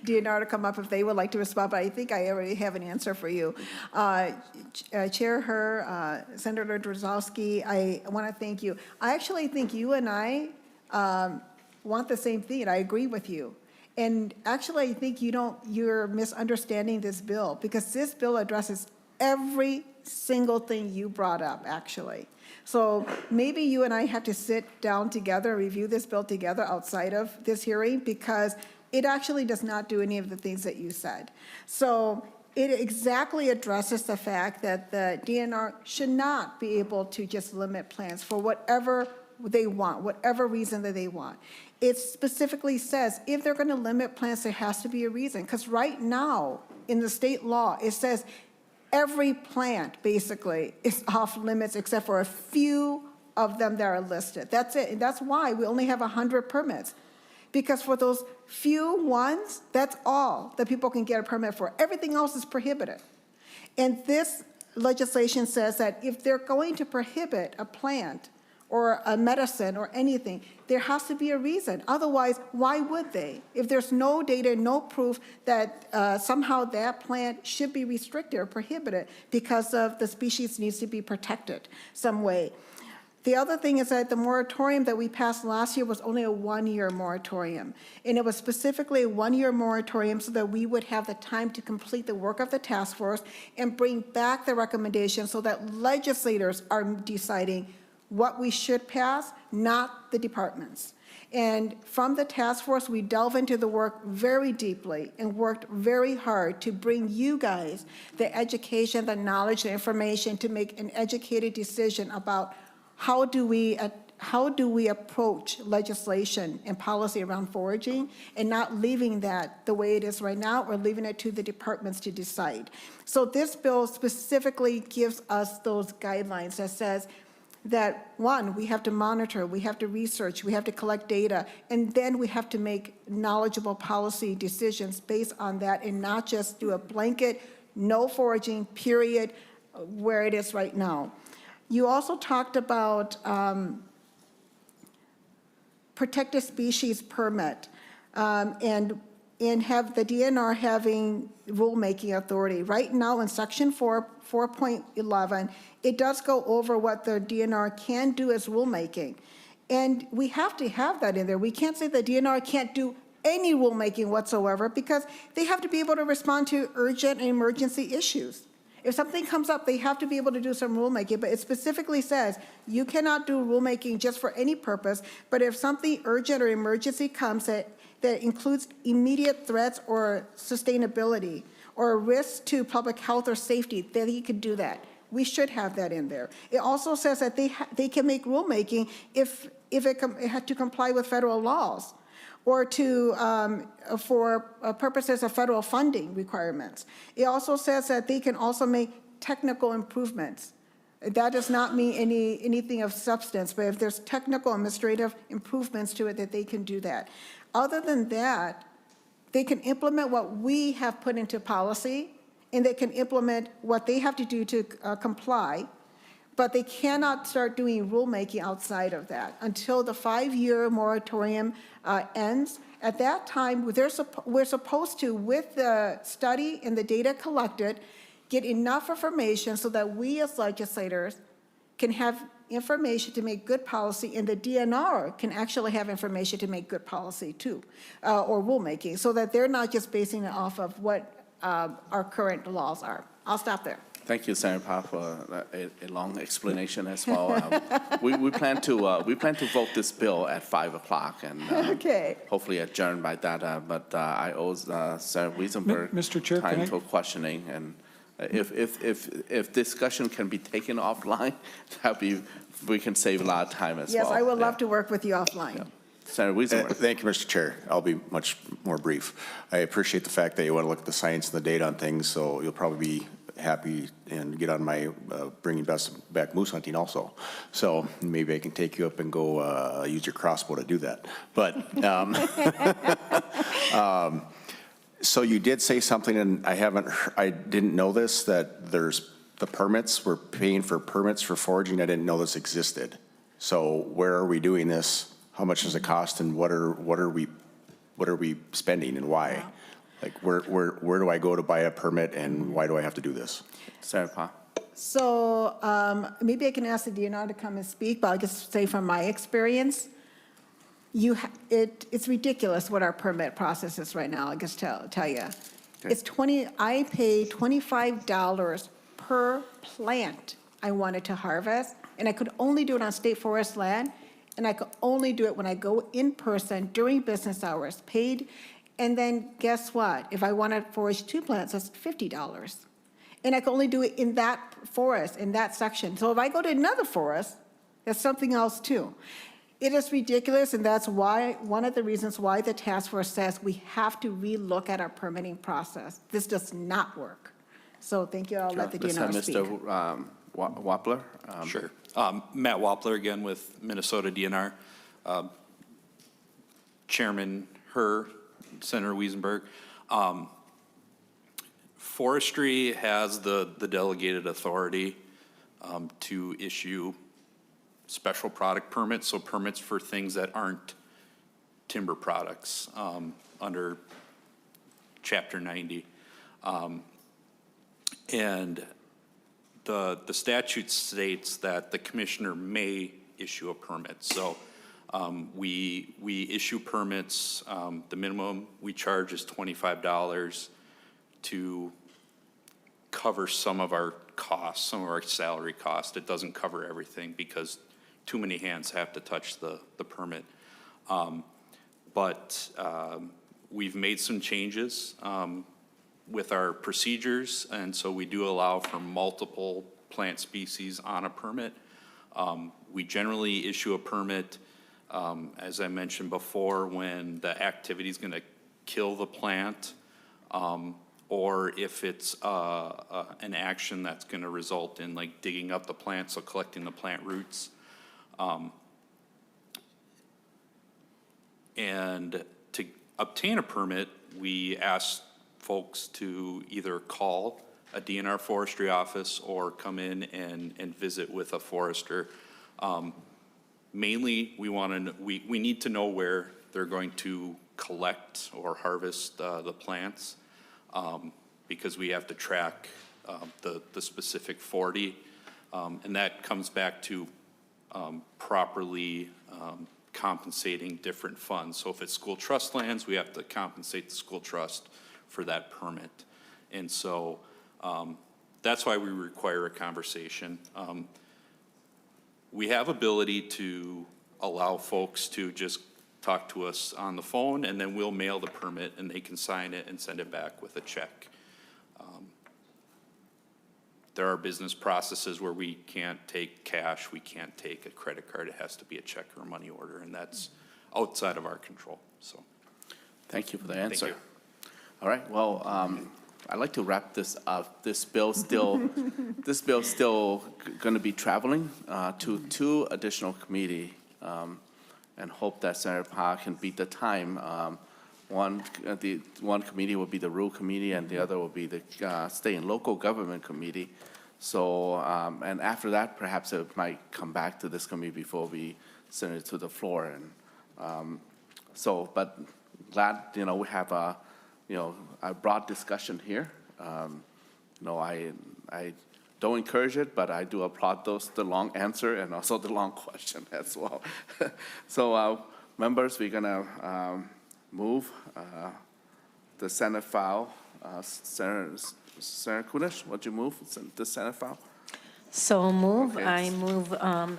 DNR to come up if they would like to respond, but I think I already have an answer for you. Chair Herr, Senator Drozdowski, I want to thank you. I actually think you and I want the same thing, and I agree with you. And actually, I think you're misunderstanding this bill, because this bill addresses every single thing you brought up, actually. So maybe you and I have to sit down together, review this bill together outside of this hearing, because it actually does not do any of the things that you said. So it exactly addresses the fact that the DNR should not be able to just limit plants for whatever they want, whatever reason that they want. it specifically says if they're going to limit plants, there has to be a reason. Because right now, in the state law, it says every plant basically is off limits except for a few of them that are listed. That's it. And that's why we only have 100 permits. Because for those few ones, that's all that people can get a permit for. Everything else is prohibited. And this legislation says that if they're going to prohibit a plant or a medicine or anything, there has to be a reason. Otherwise, why would they? If there's no data, no proof that somehow that plant should be restricted or prohibited because of the species needs to be protected some way. The other thing is that the moratorium that we passed last year was only a one-year moratorium. And it was specifically a one-year moratorium so that we would have the time to complete the work of the task force and bring back the recommendations so that legislators are deciding what we should pass, not the departments. And from the task force, we delve into the work very deeply and worked very hard to bring you guys the education, the knowledge, the information to make an educated decision about how do we approach legislation and policy around foraging and not leaving that the way it is right now or leaving it to the departments to decide. So this bill specifically gives us those guidelines that says that, one, we have to monitor, we have to research, we have to collect data, and then we have to make knowledgeable policy decisions based on that and not just do a blanket no foraging period where it is right now. You also talked about protected species permit and have the DNR having rulemaking authority. Right now in section 4.11, it does go over what the DNR can do as rulemaking. And we have to have that in there. We can't say the DNR can't do any rulemaking whatsoever because they have to be able to respond to urgent and emergency issues. If something comes up, they have to be able to do some rulemaking, but it specifically says you cannot do rulemaking just for any purpose, but if something urgent or emergency comes that includes immediate threats or sustainability or a risk to public health or safety, then you can do that. We should have that in there. It also says that they can make rulemaking if it had to comply with federal laws or for purposes of federal funding requirements. It also says that they can also make technical improvements. That does not mean anything of substance, but if there's technical administrative improvements to it, that they can do that. Other than that, they can implement what we have put into policy, and they can implement what they have to do to comply, but they cannot start doing rulemaking outside of that until the 5-year moratorium ends. At that time, we're supposed to, with the study and the data collected, get enough information so that we as legislators can have information to make good policy, and the DNR can actually have information to make good policy too, or rulemaking, so that they're not just basing it off of what our current laws are. I'll stop there. Thank you, Senator Park, for a long explanation as well. We plan to vote this bill at 5 o'clock and Okay. hopefully adjourn by that. But I owe Senator Wiesenberg Mr. Chair, time can I- for questioning, and if discussion can be taken offline, we can save a lot of time as well. Yes, I would love Yeah. to work with you offline. Senator Wiesenberg. Thank you, Mr. Chair. I'll be much more brief. I appreciate the fact that you want to look at the science and the data on things, so you'll probably be happy and get on my bringing back moose hunting also. So maybe I can take you up and go use your crossbow to do that. But so you did say something, and I didn't know this, that there's the permits, we're paying for permits for foraging. I didn't know this existed. So where are we doing this? How much does it cost, and what are we spending, and why? Wow. Like where do I go to buy a permit, and why do I have to do this? Senator Park. So maybe I can ask the DNR to come and speak, but I'll just say from my experience, it's ridiculous what our permit process is right now. I guess tell you, Okay. I pay $25 per plant I wanted to harvest, and I could only do it on state forest land, and I could only do it when I go in person during business hours, paid. And then guess what? If I want to forage 2 plants, that's $50. And I can only do it in that forest, in that section. So if I go to another forest, that's something else too. It is ridiculous, and that's why, one of the reasons why the task force says we have to relook at our permitting process. This does not work. So thank you. I'll let the Let's have DNR speak. Mr. Wappler. Sure. Matt Wappler again with Minnesota DNR. Chairman Herr, Senator Wiesenberg. Forestry has the delegated authority to issue special product permits, so permits for things that aren't timber products under Chapter 90. And the statute states that the commissioner may issue a permit. So we issue permits. The minimum we charge is $25 to cover some of our costs, some of our salary costs. It doesn't cover everything because too many hands have to touch the permit. But we've made some changes with our procedures, and so we do allow for multiple plant species on a permit. We generally issue a permit, as I mentioned before, when the activity is going to kill the plant, or if it's an action that's going to result in like digging up the plant, so collecting the plant roots. And to obtain a permit, we ask folks to either call a DNR forestry office or come in and visit with a forester. Mainly, we need to know where they're going to collect or harvest the plants, because we have to track the specific 40, and that comes back to properly compensating different funds. So if it's school trust lands, we have to compensate the school trust for that permit. And so that's why we require a conversation. We have ability to allow folks to just talk to us on the phone, and then we'll mail the permit and they can sign it and send it back with a check. There are business processes where we can't take cash, we can't take a credit card, it has to be a check or a money order, and that's outside of our control, so. Thank you for the answer. Thank you. All right, well, I'd like to wrap this up. This bill's still going to be traveling to 2 additional committee, and hope that Senator Park can beat the time. One committee will be the Rural Committee, and the other will be the State and Local Government Committee. So, and after that, perhaps it might come back to this committee before we send it to the floor. And but glad, we have a broad discussion here. I don't encourage it, but I do applaud the long answer and also the long question as well. So, members, we're gonna move the Senate file. Senator Kunesh, would you move the Senate file? So move. Okay. I move, go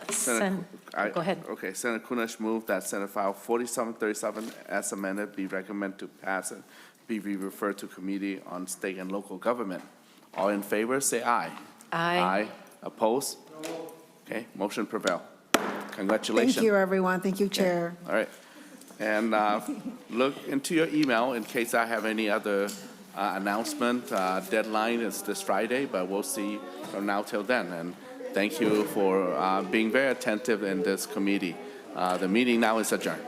ahead. Okay, Senator Kunesh moved that Senate file 4737 as amended be recommended to pass and be referred to Committee on State and Local Government. All in favor, say aye. Aye. Aye. Opposed? Okay, motion prevail. Congratulations. Thank you, everyone. Thank you, Chair. All right. And look into your email in case I have any other announcement. Deadline is this Friday, but we'll see from now till then. And thank you for being very attentive in this committee. The meeting now is adjourned.